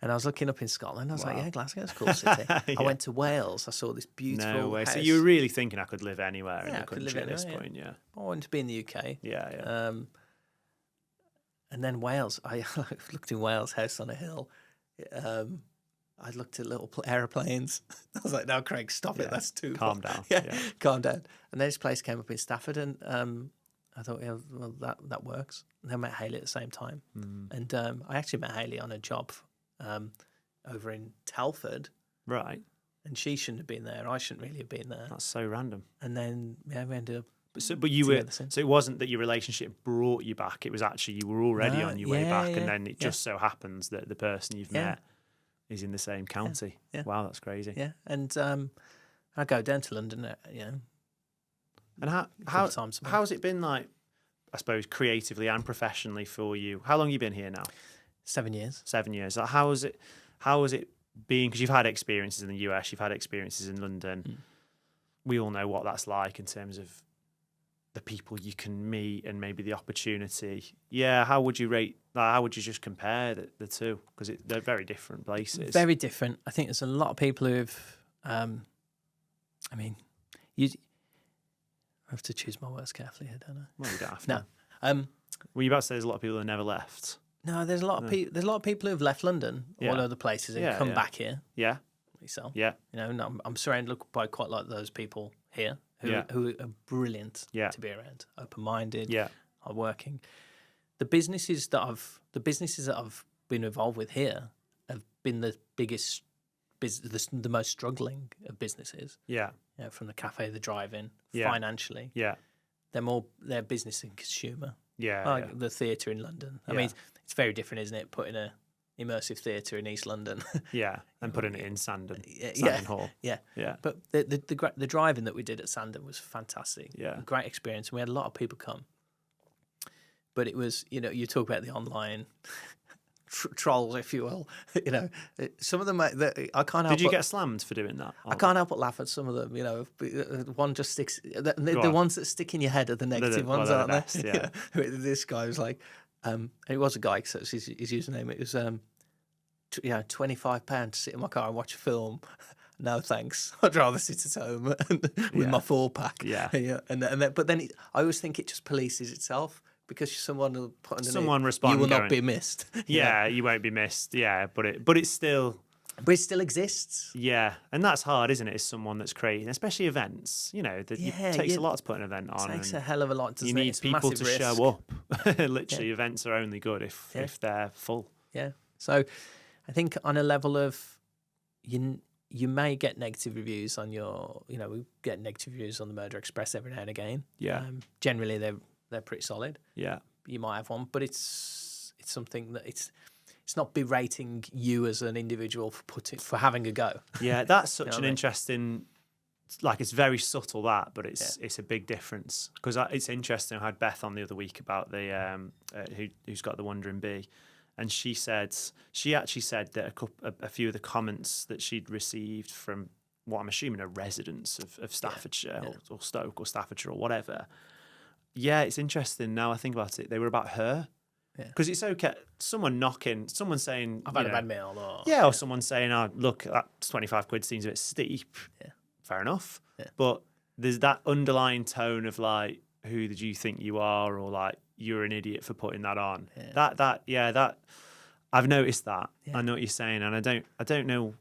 and I was looking up in Scotland. I was like, "Yeah, Glasgow's a cool city." I went to Wales. I saw this beautiful. No way. house. So you were really thinking I could live anywhere in the I could live country at this anywhere, point, yeah. I wanted to be in the UK. Yeah. And then Wales. I looked in Wales, house on a hill. I looked at little aeroplanes. I was like, "No, Craig, stop it. That's too calm far." down. Yeah, calm down. And then this place came up in Stafford, and I thought, that works. And then I met Hayley at the same time. And I actually met Hayley on a job over in Telford. Right. And she shouldn't have been there. I shouldn't really have been there. That's so random. And then, we ended up. But you were. So it wasn't that your relationship brought you back. It was actually you were already on your way back, and then it just so happens that the person you've met is in the same county. Yeah. Wow, that's crazy. Yeah. And I go down to London, And how's it been like, I suppose, creatively and professionally for you? How long have you been here now? 7 years. 7 years. How has it been? Because you've had experiences in the US, you've had experiences in London. We all know what that's like in terms of the people you can meet and maybe the opportunity. Yeah, how would you rate? How would you just compare the two? Because they're very different places. Very different. I think there's a lot of people who've. You have to choose my words carefully here, don't I? Well, you don't have to. No. Were you about to say there's a lot of people that never left? No, there's a lot of people. There's a lot of people who've left London, all other places, and come back here. Yeah. Myself. Yeah. And I'm surrounded by quite a lot of those people here who are brilliant to be around, open-minded, hardworking. The businesses that I've been involved with here have been the biggest, the most struggling of businesses. Yeah. From the cafe, the drive-in, financially. Yeah. They're business and consumer. Yeah. Like the theatre in London. I mean, it's very different, isn't it? Putting a immersive theatre in East London. And putting it in Sandon Hall. Yeah. Yeah. But the driving that we did at Sandon was fantastic. Yeah. Great experience. We had a lot of people come. But it was, you talk about the online trolls, if you will. Some of them, I can't help. Did you get slammed for doing that? I can't help but laugh at some of them. One just sticks. The ones that stick in your head are the negative ones, aren't they? Yeah. This guy was like, it was a guy. So his username. It was £25 to sit in my car and watch a film, no thanks. I'd rather sit at home with my 4-pack. Yeah. But then I always think it just polices itself because someone will put underneath, Someone respond. You will going, not be missed. Yeah, you won't be missed. Yeah, but it still. But it still exists. Yeah, and that's hard, isn't it? As someone that's creating, especially events, it takes a lot to put an event on. It takes a hell of a lot. You need people to show up. Literally, events are only good if they're full. Yeah. So, I think on a level of you may get negative reviews on your. We get negative reviews on the Murder Express every now and again. Yeah. Generally, they're pretty solid. Yeah. You might have one, but it's something that it's not berating you as an individual for having a go. Yeah, that's such an interesting. It's very subtle but it's a big difference because it's interesting. I had Beth on the other week about the who's got the Wandering Bee, and she actually said that a few of the comments that she'd received from what I'm assuming are residents of Staffordshire or Stoke or Staffordshire or whatever. Yeah, it's interesting now I think about it. They were about her. Because it's okay. Someone saying, I've had a bad meal. Or someone saying, oh, look, that's 25 quid seems a bit steep. Yeah. Fair enough. Yeah. But there's that underlying tone of who did you think you are? Or you're an idiot for putting that on. Yeah. That I've noticed that. Yeah. I know what you're saying. And I don't know.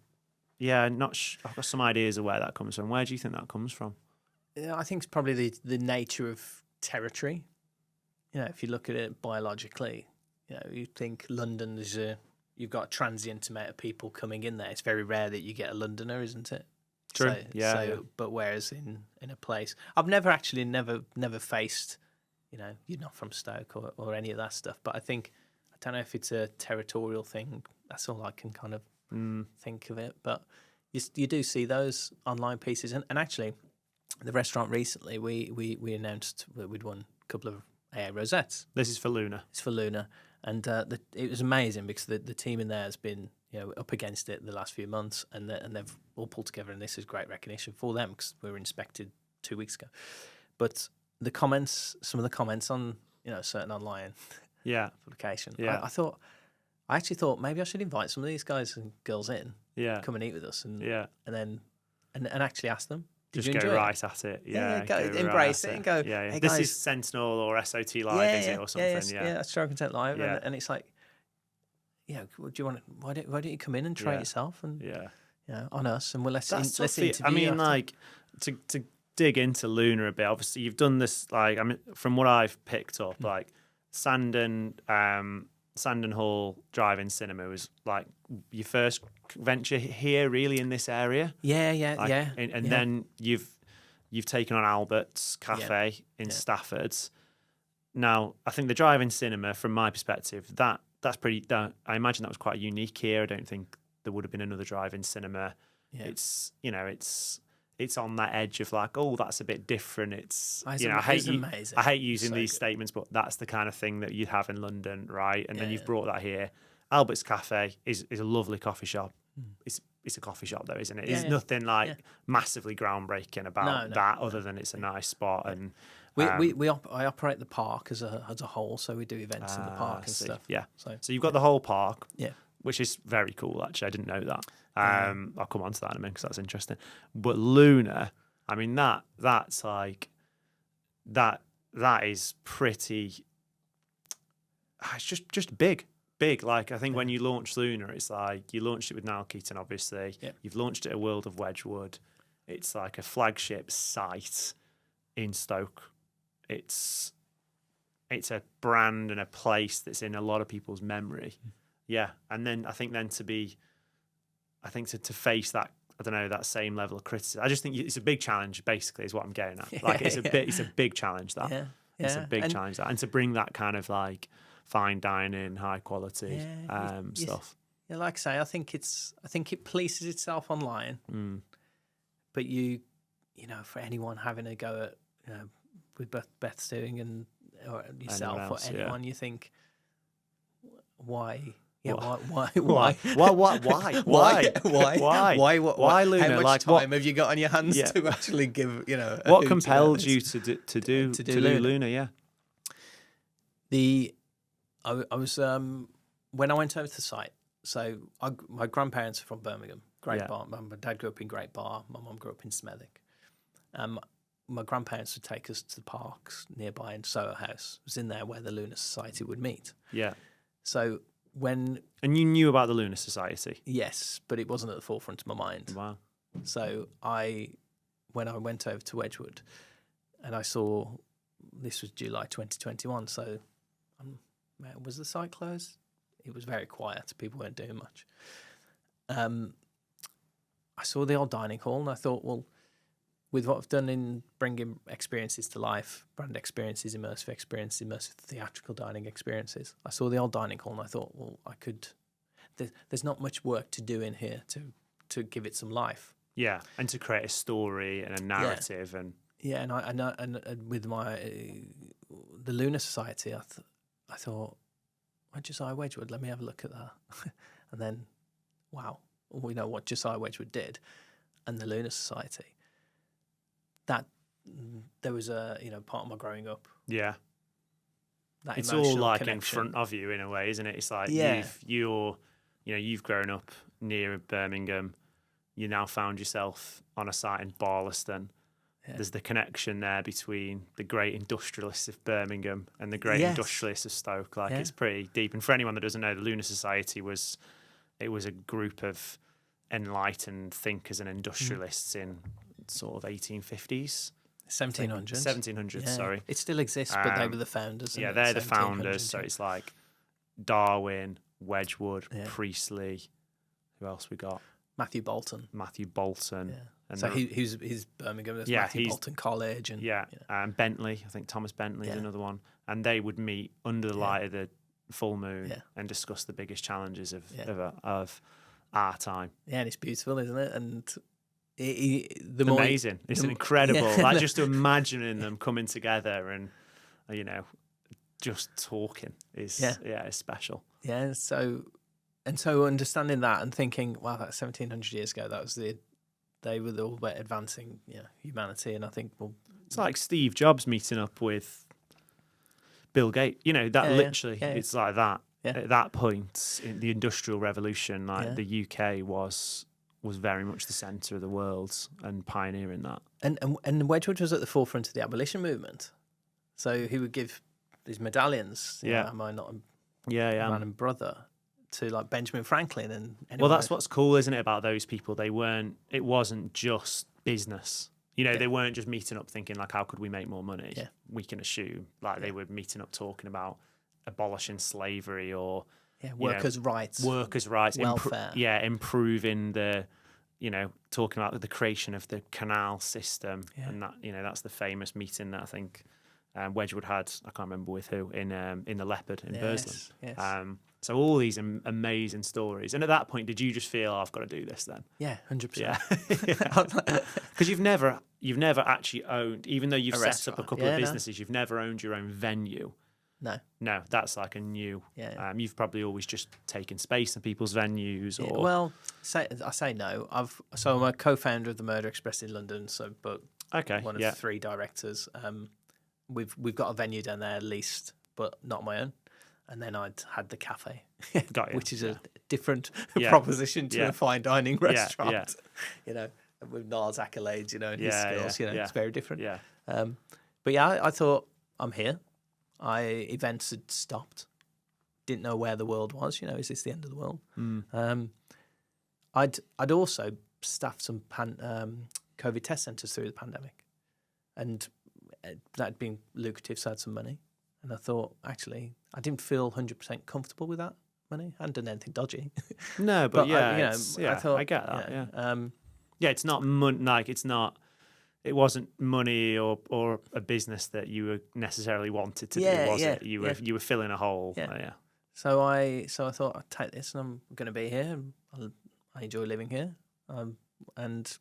Yeah, I've got some ideas of where that comes from. Where do you think that comes from? Yeah, I think it's probably the nature of territory. If you look at it biologically, you think London you've got a transient amount of people coming in there. It's very rare that you get a Londoner, isn't it? True. But whereas in a place, I've never faced, you're not from Stoke or any of that stuff. But I don't know if it's a territorial thing. That's all I can kind of think of it. But you do see those online pieces, and actually, the restaurant recently we announced that we'd won a couple of rosettes. This is for Lunar. It's for Lunar, and it was amazing because the team in there has been up against it the last few months, and they've all pulled together, and this is great recognition for them because we were inspected 2 weeks ago. But some of the comments on certain online publication, I actually thought maybe I should invite some of these guys and girls in, come and eat with us, and then actually ask them. Just go right at it. Go embrace it and go. Yeah. Hey, this guys. is Sentinel or SOT Live, is it, or something? Yeah, Stroke and Tent Live, and it's like, do you want? Why don't you come in and try it yourself and on us, and let's interview. I mean, to dig into Lunar a bit. Obviously, you've done this. From what I've picked up, Sandon Hall Drive-In Cinema was your first venture here, really, in this area. Yeah. And then you've taken on Albert's Cafe in Stafford. Now, I think the Drive-In Cinema, from my perspective, that's pretty. I imagine that was quite unique here. I don't think there would have been another Drive-In Cinema. Yeah. It's on that edge of that's a bit different. I hate using these statements, but that's the kind of thing that you'd have in London, right? And then you've brought that here. Albert's Cafe is a lovely coffee shop. It's a coffee shop though, isn't it? There's nothing massively groundbreaking about that, other than it's a nice spot. And I operate the park as a whole, so we do events in the park and stuff. Yeah. So you've got the whole park. Yeah. Which is very cool, actually. I didn't know that. I'll come on to that in a minute because that's interesting. But Lunar, I mean, that's that is pretty. It's just big. I think when you launched Lunar, it's you launched it with Niall Keaton, obviously. Yeah. You've launched it at World of Wedgwood. It's like a flagship site in Stoke. It's a brand and a place that's in a lot of people's memory. Yeah, and then I think to face that, I don't know, that same level of criticism. I just think it's a big challenge. Basically, is what I'm getting at. It's a big challenge. It's a big challenge. And to bring that kind of fine dining, high quality stuff. Yeah, like I say, I think it polices itself online. But for anyone having a go at with Beth's doing or yourself else, or anyone, you think, why? Yeah, why? Why, Lunar? How much time have you got on your hands to actually give? What compelled you to do Lunar? Yeah. I was when I went over to the site. So my grandparents are from Birmingham, Great Bar. My dad grew up in Great Bar. My mum grew up in Smethwick. My grandparents would take us to the parks nearby in Soho House. It was in there where the Lunar Society would meet. Yeah. So when... And you knew about the Lunar Society? Yes, but it wasn't at the forefront of my mind. Wow. So when I went over to Wedgwood and I saw, this was July 2021, so was the site closed? It was very quiet. People weren't doing much. I saw the old dining hall and I thought, well, with what I've done in bringing experiences to life, brand experiences, immersive theatrical dining experiences, I saw the old dining hall and I thought, well, there's not much work to do in here to give it some life. Yeah, and to create a story and a narrative and with my the Lunar Society, I thought, Josiah Wedgwood, let me have a look at that, and then, wow, we know what Josiah Wedgwood did, and the Lunar Society. That there was a part of my growing up. Yeah, that it's all like connection. in front of you in a way, isn't it? It's like you've grown up near Birmingham. You now found yourself on a site in Barlaston. Yeah. There's the connection there between the great industrialists of Birmingham and the great industrialists of Stoke. It's pretty deep. And for anyone that doesn't know, the Lunar Society was a group of enlightened thinkers and industrialists in sort of 1850s. 1700s, sorry. It still exists, but they were the founders. Yeah, they're the founders. So it's like Darwin, Wedgwood, Priestley. Who else we got? Matthew Bolton. Yeah. And so he's Birmingham. There's Matthew Bolton College. And Bentley. I think Thomas Bentley is another one. And they would meet under the light of the full moon and discuss the biggest challenges of our time. Yeah, and it's beautiful, isn't it? And amazing. It's incredible. Like just imagining them coming together and just talking is it's special. Yeah. So understanding that and thinking, wow, that's 1700 years ago. That was they were all about advancing humanity, and I think it's like Steve Jobs meeting up with Bill Gates. Literally, it's like that. Yeah. At that point in the Industrial Revolution, the UK was very much the centre of the world and pioneering that. And Wedgwood was at the forefront of the abolition movement, so he would give these medallions. Am I not a man and brother? To like Benjamin Franklin and well, that's what's cool, isn't it, about those people? It wasn't just business. They weren't just meeting up thinking like, how could we make more money? Yeah. We can assume they were meeting up talking about abolishing slavery or workers' rights, welfare. Improving the talking about the creation of the canal system, and that that's the famous meeting that I think Wedgwood had. I can't remember with who in the Leopard in Burslem. Yes. So all these amazing stories. And at that point, did you just feel, I've got to do this then? Yeah, 100%. Yeah. Because you've never actually owned, even though you've set up a couple of businesses, you've never owned your own venue. No, that's like a new. Yeah. You've probably always just taken space in people's venues. Or well, I say no. I'm a co-founder of the Murder Express in London. One of the 3 directors. We've got a venue down there leased, but not my own. And then I'd had the cafe, which is a different proposition to a fine dining restaurant. With Niall's accolades, and his skills. It's very different. Yeah. But I thought, I'm here. Events had stopped. Didn't know where the world was. Is this the end of the world? I'd also staffed some COVID test centres through the pandemic, and that'd been lucrative, so I had some money. And I thought, actually, I didn't feel 100% comfortable with that money. I hadn't done anything dodgy. No, but I thought, I get that. It's not money. It wasn't money or a business that you were necessarily wanted to do, was it? You were filling a hole. Yeah. So I thought, I'd take this, and I'm going to be here. And I enjoy living here, and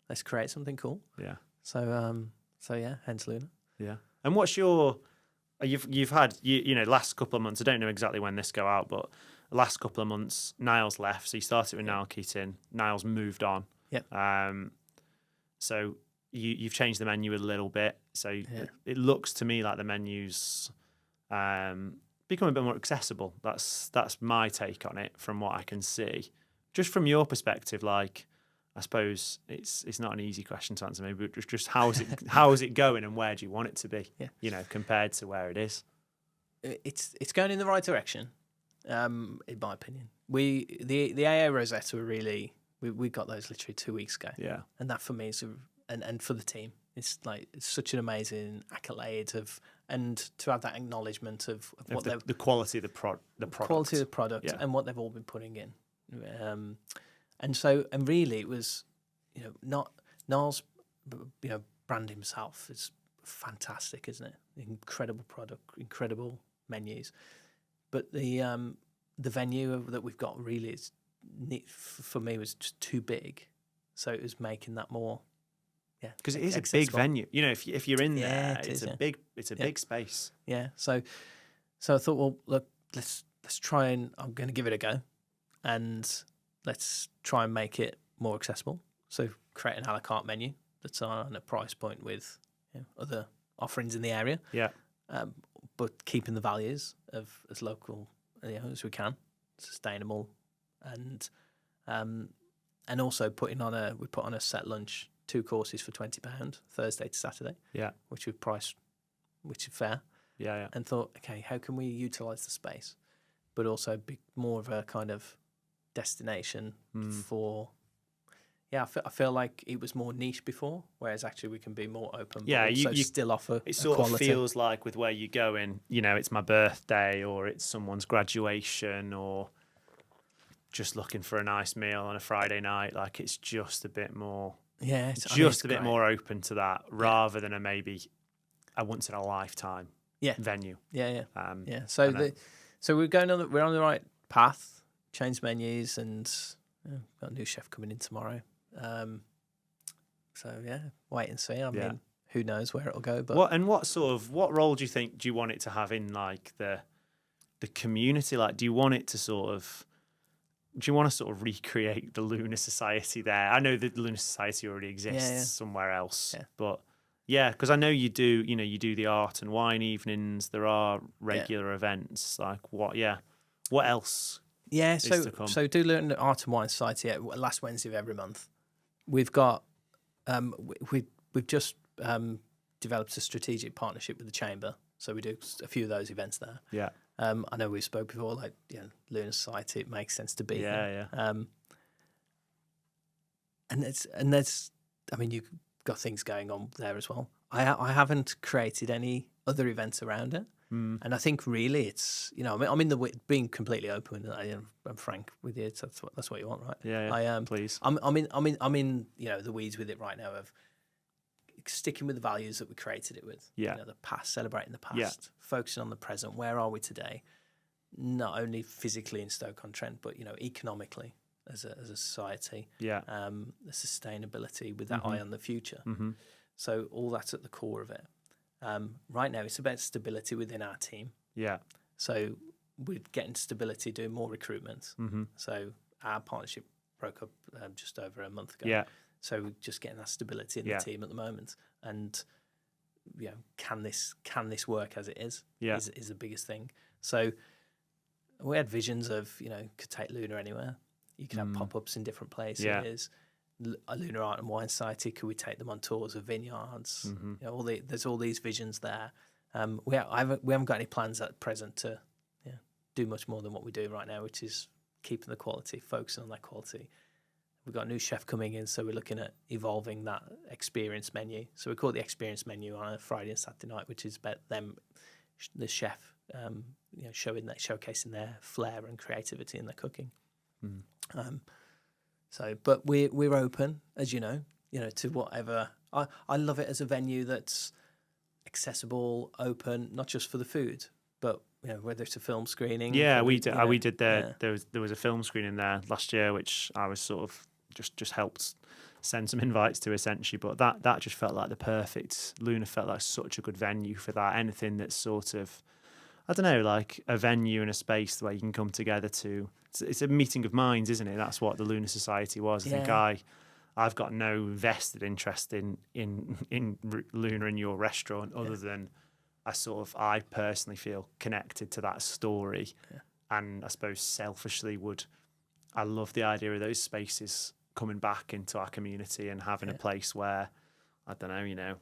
let's create something cool. Yeah. So hence Lunar. Yeah. And what's your You've had last couple of months. I don't know exactly when this go out, but the last couple of months, Niall's left. So you started with Niall Keating. Niall's moved on. Yep. So you've changed the menu a little bit. So it looks to me like the menu's becoming a bit more accessible. That's my take on it from what I can see. just from your perspective, like, I suppose it's not an easy question to answer, maybe, but just how is it going, and where do you want it to be? Yeah. You know, compared to where it is. It's going in the right direction, in my opinion. The AA Rosetta were really we got those literally 2 weeks ago. Yeah. And that for me is and for the team, it's such an amazing accolade and to have that acknowledgement of what the quality of the product. Quality of the product, yeah. and what they've all been putting in. And really it was, not Niall's, brand himself is fantastic, isn't it? Incredible product, incredible menus, but the venue that we've got really is for me was just too big, so it was making that more. Yeah, because it is a big venue. You know, if you're in there, it's a big space. Yeah. So I thought, well, look, let's try and I'm going to give it a go, and let's try and make it more accessible. So create an a la carte menu that's on a price point with other offerings in the area. Yeah. But keeping the values of as local as we can, sustainable, and also we put on a set lunch, 2 courses for £20 Thursday to Saturday. Yeah. Which we priced, which is fair. Yeah, yeah. And thought, okay, how can we utilise the space, but also be more of a kind of destination for. Yeah, I feel like it was more niche before, whereas actually we can be more open. Yeah, but you still offer. It sort quality. of feels like with where you're going, it's my birthday, or it's someone's graduation, or just looking for a nice meal on a Friday night. Like, it's just a bit more. Yeah, it's a bit more open to that, rather than maybe a once in a lifetime venue. Yeah. So we're on the right path. Change menus, and got a new chef coming in tomorrow. So yeah, wait and see. I mean, who knows where it'll go? But what role do you want it to have in, like, the community? Like, do you want to sort of recreate the Lunar Society there? I know that the Lunar Society already exists somewhere else, but because I know you do the art and wine evenings. There are regular events. Like, what else? Yeah, so do Lunar Art and Wine Society last Wednesday of every month. We've got we've just developed a strategic partnership with the Chamber, so we do a few of those events there. Yeah. I know we spoke before, like Lunar Society, it makes sense to be there. And there's I mean, you've got things going on there as well. I haven't created any other events around it. And I think really it's I'm in the being completely open. I'm frank with you. So that's what you want, right? Yeah. Please. I'm in the weeds with it right now of sticking with the values that we created it with. Yeah. The past, celebrating the past, focusing on the present. Where are we today? Not only physically in Stoke-on-Trent, but economically as a society. Yeah. The sustainability with that eye on the future. Mm-hmm. So all that's at the core of it. Right now, it's about stability within our team. Yeah. So we're getting stability, doing more recruitment. Mm-hmm. So our partnership broke up just over a month ago. Yeah. So we're just getting that stability in the team at the moment. And can this work as it is? Yeah. Is the biggest thing. So we had visions of could take Lunar anywhere. You can have pop-ups in different places. Yeah. A Lunar Art and Wine Society, could we take them on tours of vineyards? Mm-hmm. There's all these visions there. We haven't got any plans at present to do much more than what we do right now, which is keeping the quality, focusing on that quality. We've got a new chef coming in, so we're looking at evolving that experience menu. So we call it the experience menu on a Friday and Saturday night, which is about them, the chef, showcasing their flair and creativity in their cooking. But we're open, as you know, to whatever. I love it as a venue that's accessible, open, not just for the food, but whether it's a film screening. Yeah, we did there. Yeah. There was a film screening there last year, which I was sort of just helped send some invites to, essentially. But that just felt like the perfect. Lunar felt like such a good venue for that. Anything that's sort of, I don't know, like a venue and a space where you can come together to. It's a meeting of minds, isn't it? That's what the Lunar Society was. I think I've got no vested interest in Lunar and your restaurant, other than I personally feel connected to that story, and I suppose selfishly would I love the idea of those spaces coming back into our community and having a place where, I don't know, you know,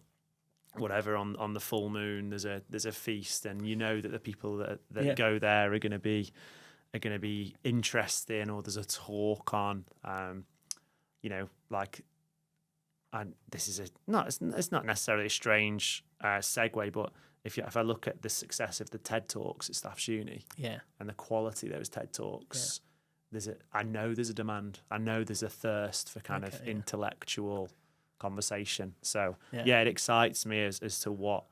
whatever, on the full moon there's a feast, and you know that the people that go there are going to be interesting, or there's a talk on, you know, like, and this is it's not necessarily a strange segue, but if I look at the success of the TED Talks at Staffordshire Uni, and the quality of those TED Talks, I know there's a demand. I know there's a thirst for kind of intellectual conversation. So it excites me as to what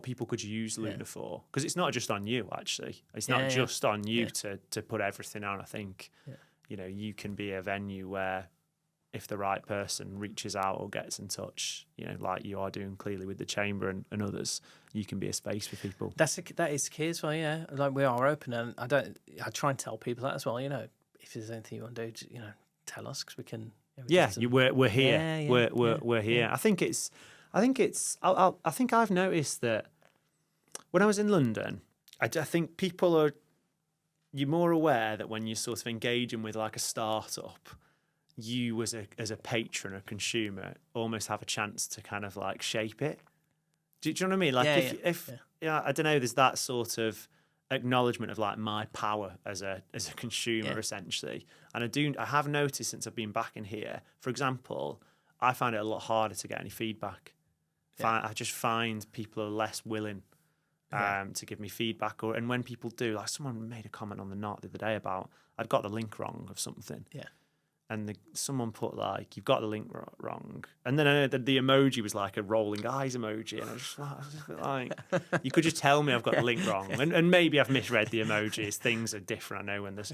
people could use Lunar for, because it's not just on you. Actually, it's not just on you to put everything on. I think you know, you can be a venue where, if the right person reaches out or gets in touch, you know, like you are doing clearly with the Chamber and others, you can be a space for people. That is key as well, yeah. Like, we are open, and I try and tell people that as well, you know, if there's anything you want to do, you know, tell us, because we can. We're here. We're here. Yeah. I think I've noticed that when I was in London, I think you're more aware that when you're sort of engaging with like a startup, you as a patron or consumer almost have a chance to kind of like shape it. Do you know what I mean? Like, if I don't know, there's that sort of acknowledgement of like my power as a consumer, essentially. And I have noticed since I've been back in here, for example, I find it a lot harder to get any feedback. I just find people are less willing to give me feedback, and when people do, like, someone made a comment on the Knot the other day about I'd got the link wrong of something. And someone put like, you've got the link wrong. And then I know that the emoji was like a rolling eyes emoji. And I was just like, you could just tell me I've got the link wrong. And maybe I've misread the emojis. Things are different. I know when there's...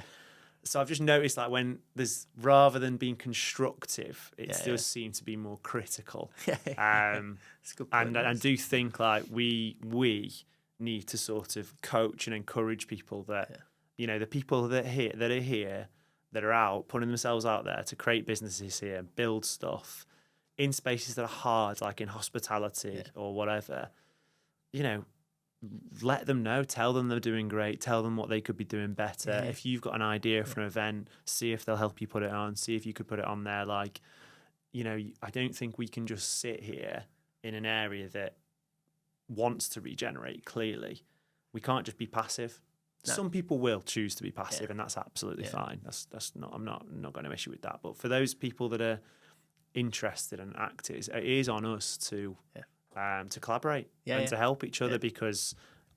So I've just noticed, like, when there's, rather than being constructive, it does seem to be more critical. And I do think, like, we need to sort of coach and encourage people that, you know, the people that are here, that are out, putting themselves out there to create businesses here, build stuff in spaces that are hard, like in hospitality or whatever, you know, let them know, tell them they're doing great, tell them what they could be doing better. If you've got an idea for an event, see if they'll help you put it on, see if you could put it on there. Like, you know, I don't think we can just sit here in an area that wants to regenerate, clearly. We can't just be passive. No. Some people will choose to be passive, and that's absolutely fine. That's not. I'm not going to issue with that. But for those people that are interested and active, it is on us to collaborate and to help each other, because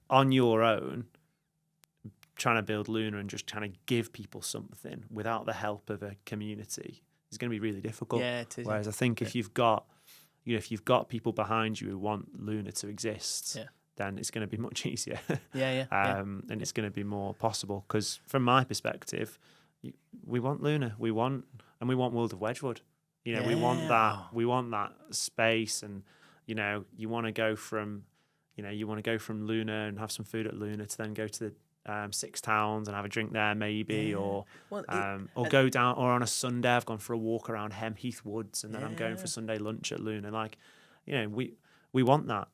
on your own, trying to build Lunar and just trying to give people something without the help of a community is going to be really difficult. It is. Whereas I think if you've got people behind you who want Lunar to exist. Then it's going to be much easier. And it's going to be more possible, because from my perspective, we want Lunar, we want World of Wedgwood. You know, we want that space, and you know, you want to go from Lunar and have some food at Lunar to then go to the 6 Towns and have a drink there maybe, or go down, or on a Sunday I've gone for a walk around Hemheath Woods, and then I'm going for Sunday lunch at Lunar. Like, you know, we want that,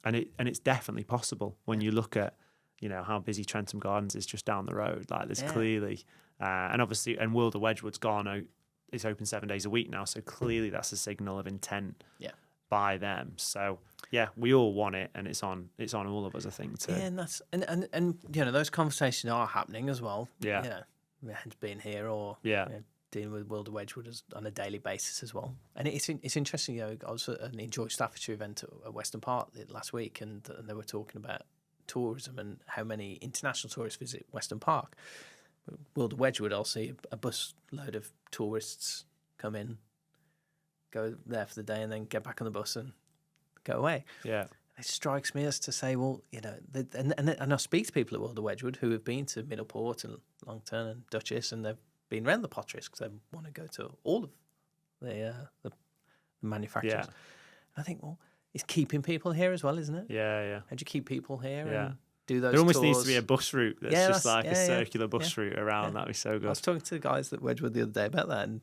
and it's definitely possible when you look at, you know, how busy Trentham Gardens is just down the road. Like, there's clearly, and obviously, and World of Wedgwood's gone out. It's open 7 days a week now, so clearly that's a signal of intent by them. So we all want it, and it's on all of us, I think. And that's and you know, those conversations are happening as well. You know, hence being here, or you know, dealing with World of Wedgwood on a daily basis as well. And it's interesting, you know, I was at an Enjoy Staffordshire event at Western Park last week, and they were talking about tourism and how many international tourists visit Western Park. World of Wedgwood, I'll see a bus load of tourists come in, go there for the day, and then get back on the bus and go away. It strikes me as to say, well, you know, and I speak to people at World of Wedgwood who have been to Middleport and Longturn and Duchess, and they've been around the potteries because they want to go to all of the manufacturers. I think, well, it's keeping people here as well, isn't it? How do you keep people here and do those? There almost tours? Needs to be a bus route that's just like a circular bus route around. That'd be so good. I was talking to the guys at Wedgwood the other day about that, and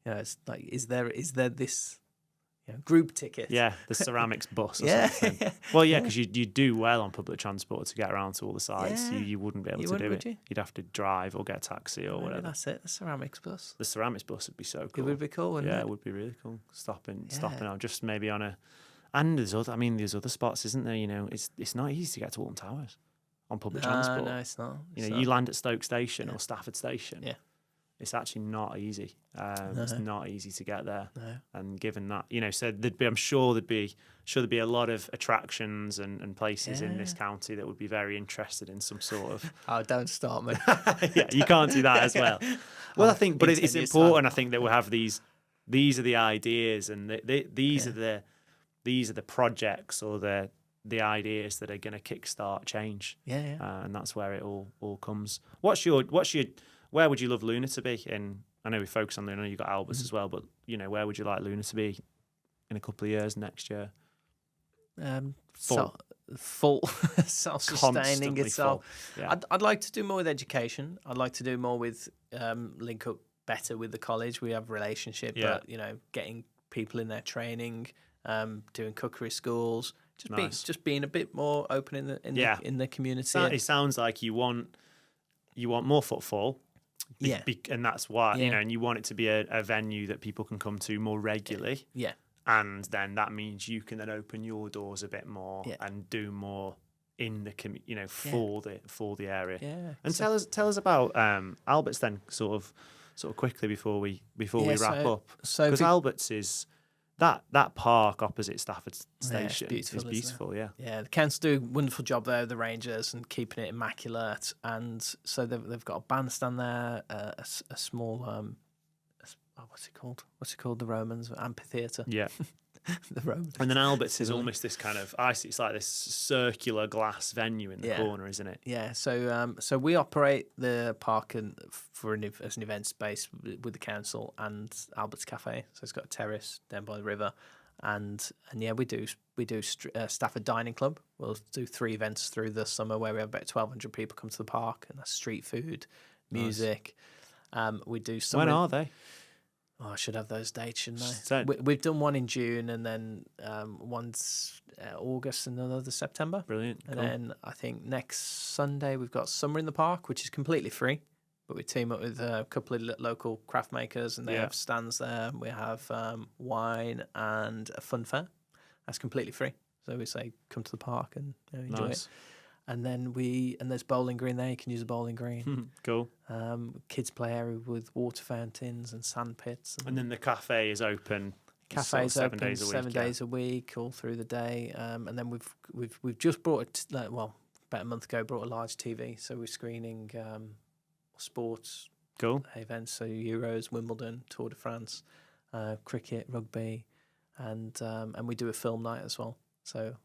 you know, it's like, is there this, group ticket. Yeah, the ceramics bus or Yeah. something. Well, yeah, because you do well on public transport to get around to all the sites. Yeah. You wouldn't be able You to wouldn't, do would it. you? You'd have to drive or get a taxi or Maybe whatever. that's it. The ceramics bus. The ceramics bus would be so cool. It would be cool, wouldn't Yeah, it? it would be really cool. Stopping Yeah. out just maybe on a. And there's other spots, isn't there? You know, it's not easy to get to Walton Towers on public transport. No, it's not. You know, you land at Stoke Station Yeah. or Stafford Station. Yeah. It's actually not easy. It's not easy to get there. No. And given that, you know, so I'm sure there'd be a lot of attractions and places in this county that would be very interested in some sort of. Oh, don't start me. Yeah, you can't do that as well. Well, I think, but it's important. I think that we'll have these. These are the ideas, and these are the projects or the ideas that are going to kickstart change. Yeah. And that's where it all comes. Where would you love Lunar to be in? I know we focus on Lunar. You've got Alberts as well, but you know, where would you like Lunar to be in a couple of years, next year? Full self-sustaining Constantly itself. full. Yeah. I'd like to do more with education. I'd like to do more with link up better with the college. We have a relationship, but you know, getting people in their training, doing cookery schools, just being a bit more open in the community. It sounds like you want more footfall. And that's why you know, and you want it to be a venue that people can come to more regularly. Yeah. And then that means you can then open your doors a bit more and do more in the for the area. Yeah. And tell us about Alberts then, sort of quickly before we wrap up. Because Alberts is that park opposite Stafford Station is beautiful. Yeah. Yeah. The council do a wonderful job there, the Rangers, and keeping it immaculate. And so they've got a bandstand there, a small what's it called? The Romans amphitheatre. Yeah. The Romans. And then Alberts is almost this kind of it's like this circular glass venue in the corner, isn't it? Yeah. So we operate the park as an event space with the council and Alberts Cafe. So it's got a terrace down by the river, and we do Stafford Dining Club. We'll do 3 events through the summer where we have about 1,200 people come to the park, and that's street food, music. Nice. We do some. When are they? Oh, I should have those dates, shouldn't I? We've done one in June, and then one's August, and another September. Brilliant. And then I think next Sunday we've got Summer in the Park, which is completely free. But we team up with a couple of local craft makers, and they have stands there. We have wine and a fun fair. That's completely free. So we say, come to the park and enjoy it. And then there's bowling green there. You can use a bowling green. Cool. Kids play area with water fountains and sand pits. And then the cafe is open. Cafe's sort of open 7 days a week, all through the day. And then we've just brought about a month ago, brought a large TV. So we're screening sports events, so Euros, Wimbledon, Tour de France, cricket, rugby, and we do a film night as well. So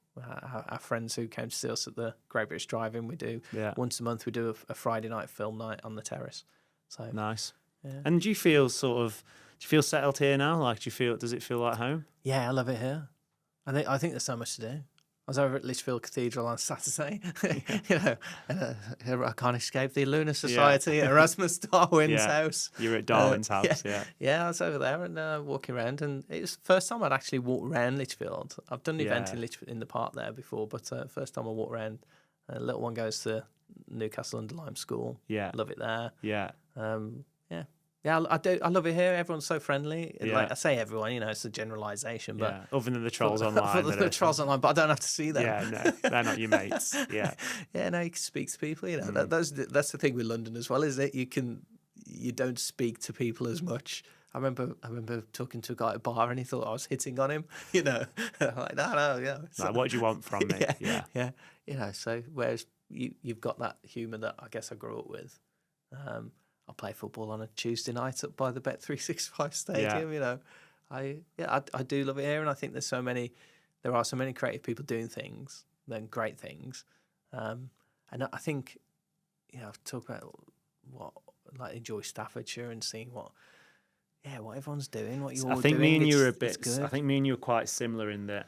our friends who came to see us at the Great British Drive-In, we do once a month. We do a Friday night film night on the terrace. So nice. Yeah. And do you feel settled here now? Like, does it feel like home? Yeah, I love it here. I think there's so much to do. I was over at Lichfield Cathedral on Saturday. I can't escape the Lunar Society at Erasmus Darwin's house. You're at Darwin's house, Yeah, I was over there and walking around, and it was the first time I'd actually walked around Lichfield. I've done an event in the park there before, but first time I walked around. A little one goes to Newcastle under Lyme School. Yeah, love it there. Yeah. Yeah, I do. I love it here. Everyone's so friendly. Yeah. Like I say, everyone, it's a generalisation, but other than the trolls online, other than the trolls online, but I don't have to see them. Yeah, no, they're not your mates. Yeah, no, you can speak to people. That's the thing with London as well, is that you don't speak to people as much. I remember talking to a guy at a bar, and he thought I was hitting on him. I'm like, no. Like, what do you want from me? Yeah. So whereas you've got that humour that I guess I grew up with. I play football on a Tuesday night up by the Bet365 stadium. I do love it here, and I think there are so many creative people doing things, then great things, and I think talk about enjoy Staffordshire and seeing what everyone's doing, what you're doing. I think me and you are a bit. I think me and you are quite similar in that.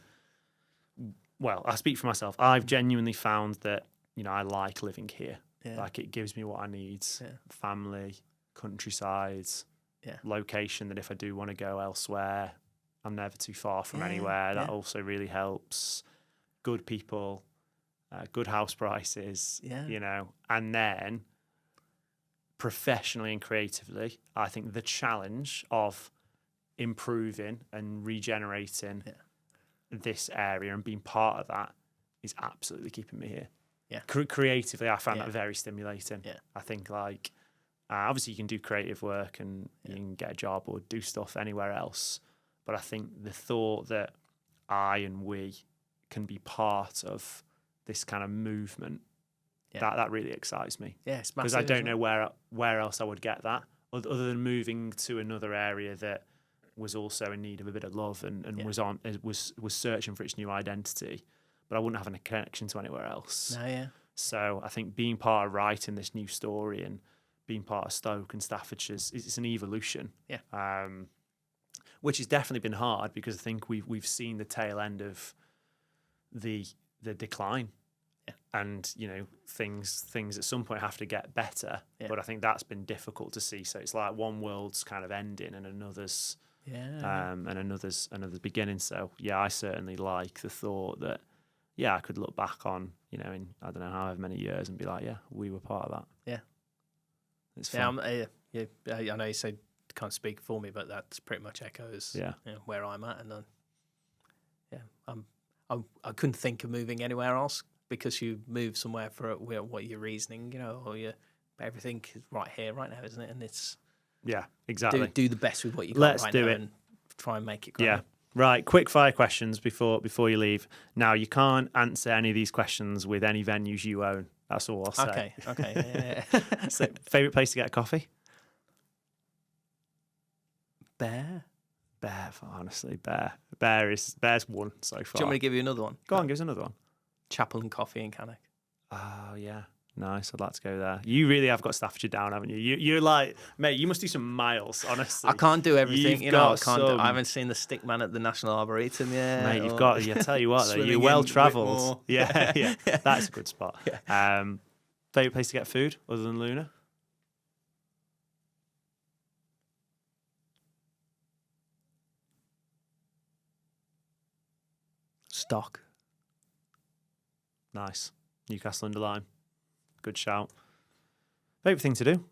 Well, I speak for myself. I've genuinely found that I like living here. Yeah. Like, it gives me what I need. Family, countryside, location that if I do want to go elsewhere, I'm never too far from anywhere. That also really helps. Good people, good house prices, you know, and then professionally and creatively, I think the challenge of improving and regenerating this area and being part of that is absolutely keeping me here. Yeah. Creatively, I find that very stimulating. Yeah. I think like, obviously you can do creative work and you can get a job or do stuff anywhere else. But I think the thought that I and we can be part of this kind of movement, that really excites me. Yeah, it's massive. Because I don't know where else I would get that other than moving to another area that was also in need of a bit of love and was searching for its new identity, but I wouldn't have a connection to anywhere else. No, yeah. So I think being part of writing this new story and being part of Stoke and Staffordshire it's an evolution. Yeah. Which has definitely been hard because I think we've seen the tail end of the decline. Yeah. And you know things at some point have to get better, but I think that's been difficult to see. So it's like one world's kind of ending and another's another's beginning. So yeah, I certainly like the thought that I could look back on, you know, in I don't know however many years and be like, yeah, we were part of that. Yeah, it's fun. I know you said can't speak for me, but that's pretty much echoes you know, where I'm at, and I couldn't think of moving anywhere else because you move somewhere for what your reasoning, you know, or everything is right here, right now, isn't it? And it's exactly do the best with what you got Let's right do now it. And try and make it great. Yeah. Right, quick fire questions before you leave. Now, you can't answer any of these questions with any venues you own. That's all I'll say. Okay. So, favourite place to get a coffee? Bear, honestly, Bear's one so far. Do you want me to give you another one? Go on, give us another one. Chapel and Coffee in Cannock. Oh, yeah. Nice. I'd like to go there. You really have got Staffordshire down, haven't you? You're like, mate, you must do some miles, honestly. I can't do everything. I haven't seen the stick man at the National Arboretum yet. Mate, you've got, I tell you what, though, you're well travelled. Yeah. That's a good spot. Yeah. Favourite place to get food other than Lunar? Stock. Nice. Newcastle under Lyme. Good shout. Favourite thing to do?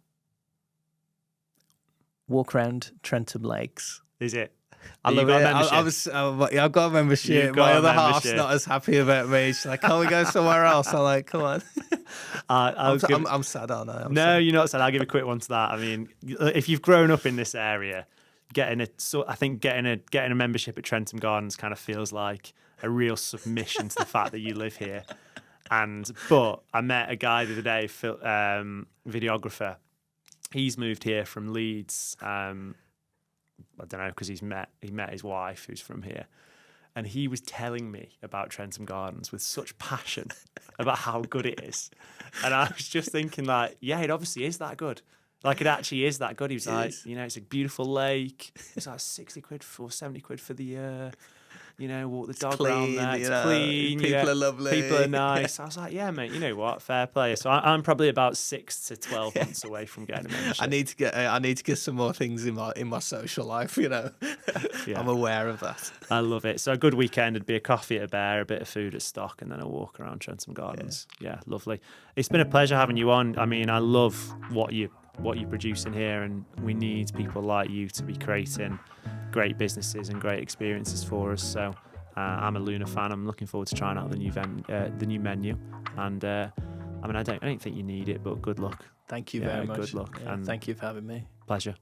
Walk around Trentham Lakes. Is it? I love it. I've got a membership. My other half's not as happy about me. She's like, "Can we go somewhere else?" I'm like, "Come on." I'm sad, aren't I? No, you're not sad. I'll give a quick one to that. I mean, if you've grown up in this area, getting a membership at Trentham Gardens kind of feels like a real submission to the fact that you live here. But I met a guy the other day, videographer. He's moved here from Leeds. I don't know, because he met his wife who's from here, and he was telling me about Trentham Gardens with such passion about how good it is, and I was just thinking like, yeah, it obviously is that good. Like it actually is that good. He was like, you know, it's a beautiful lake. It's like 60 quid or 70 quid for the year. You know, walk the dog around there. It's clean. People are lovely. People are nice. I was like, yeah, mate, you know what? Fair play. So I'm probably about 6 to 12 months away from getting a membership. I need to get some more things in my social life, you know. I'm aware of that. I love it. So a good weekend would be a coffee at a Bear, a bit of food at Stock, and then a walk around Trentham Gardens. Yeah, lovely. It's been a pleasure having you on. I mean, I love what you're producing here, and we need people like you to be creating great businesses and great experiences for us. So I'm a Lunar fan. I'm looking forward to trying out the new menu. And I mean, I don't think you need it, but good luck. Thank you very much. Good luck. Yeah, and thank you for having me. Pleasure.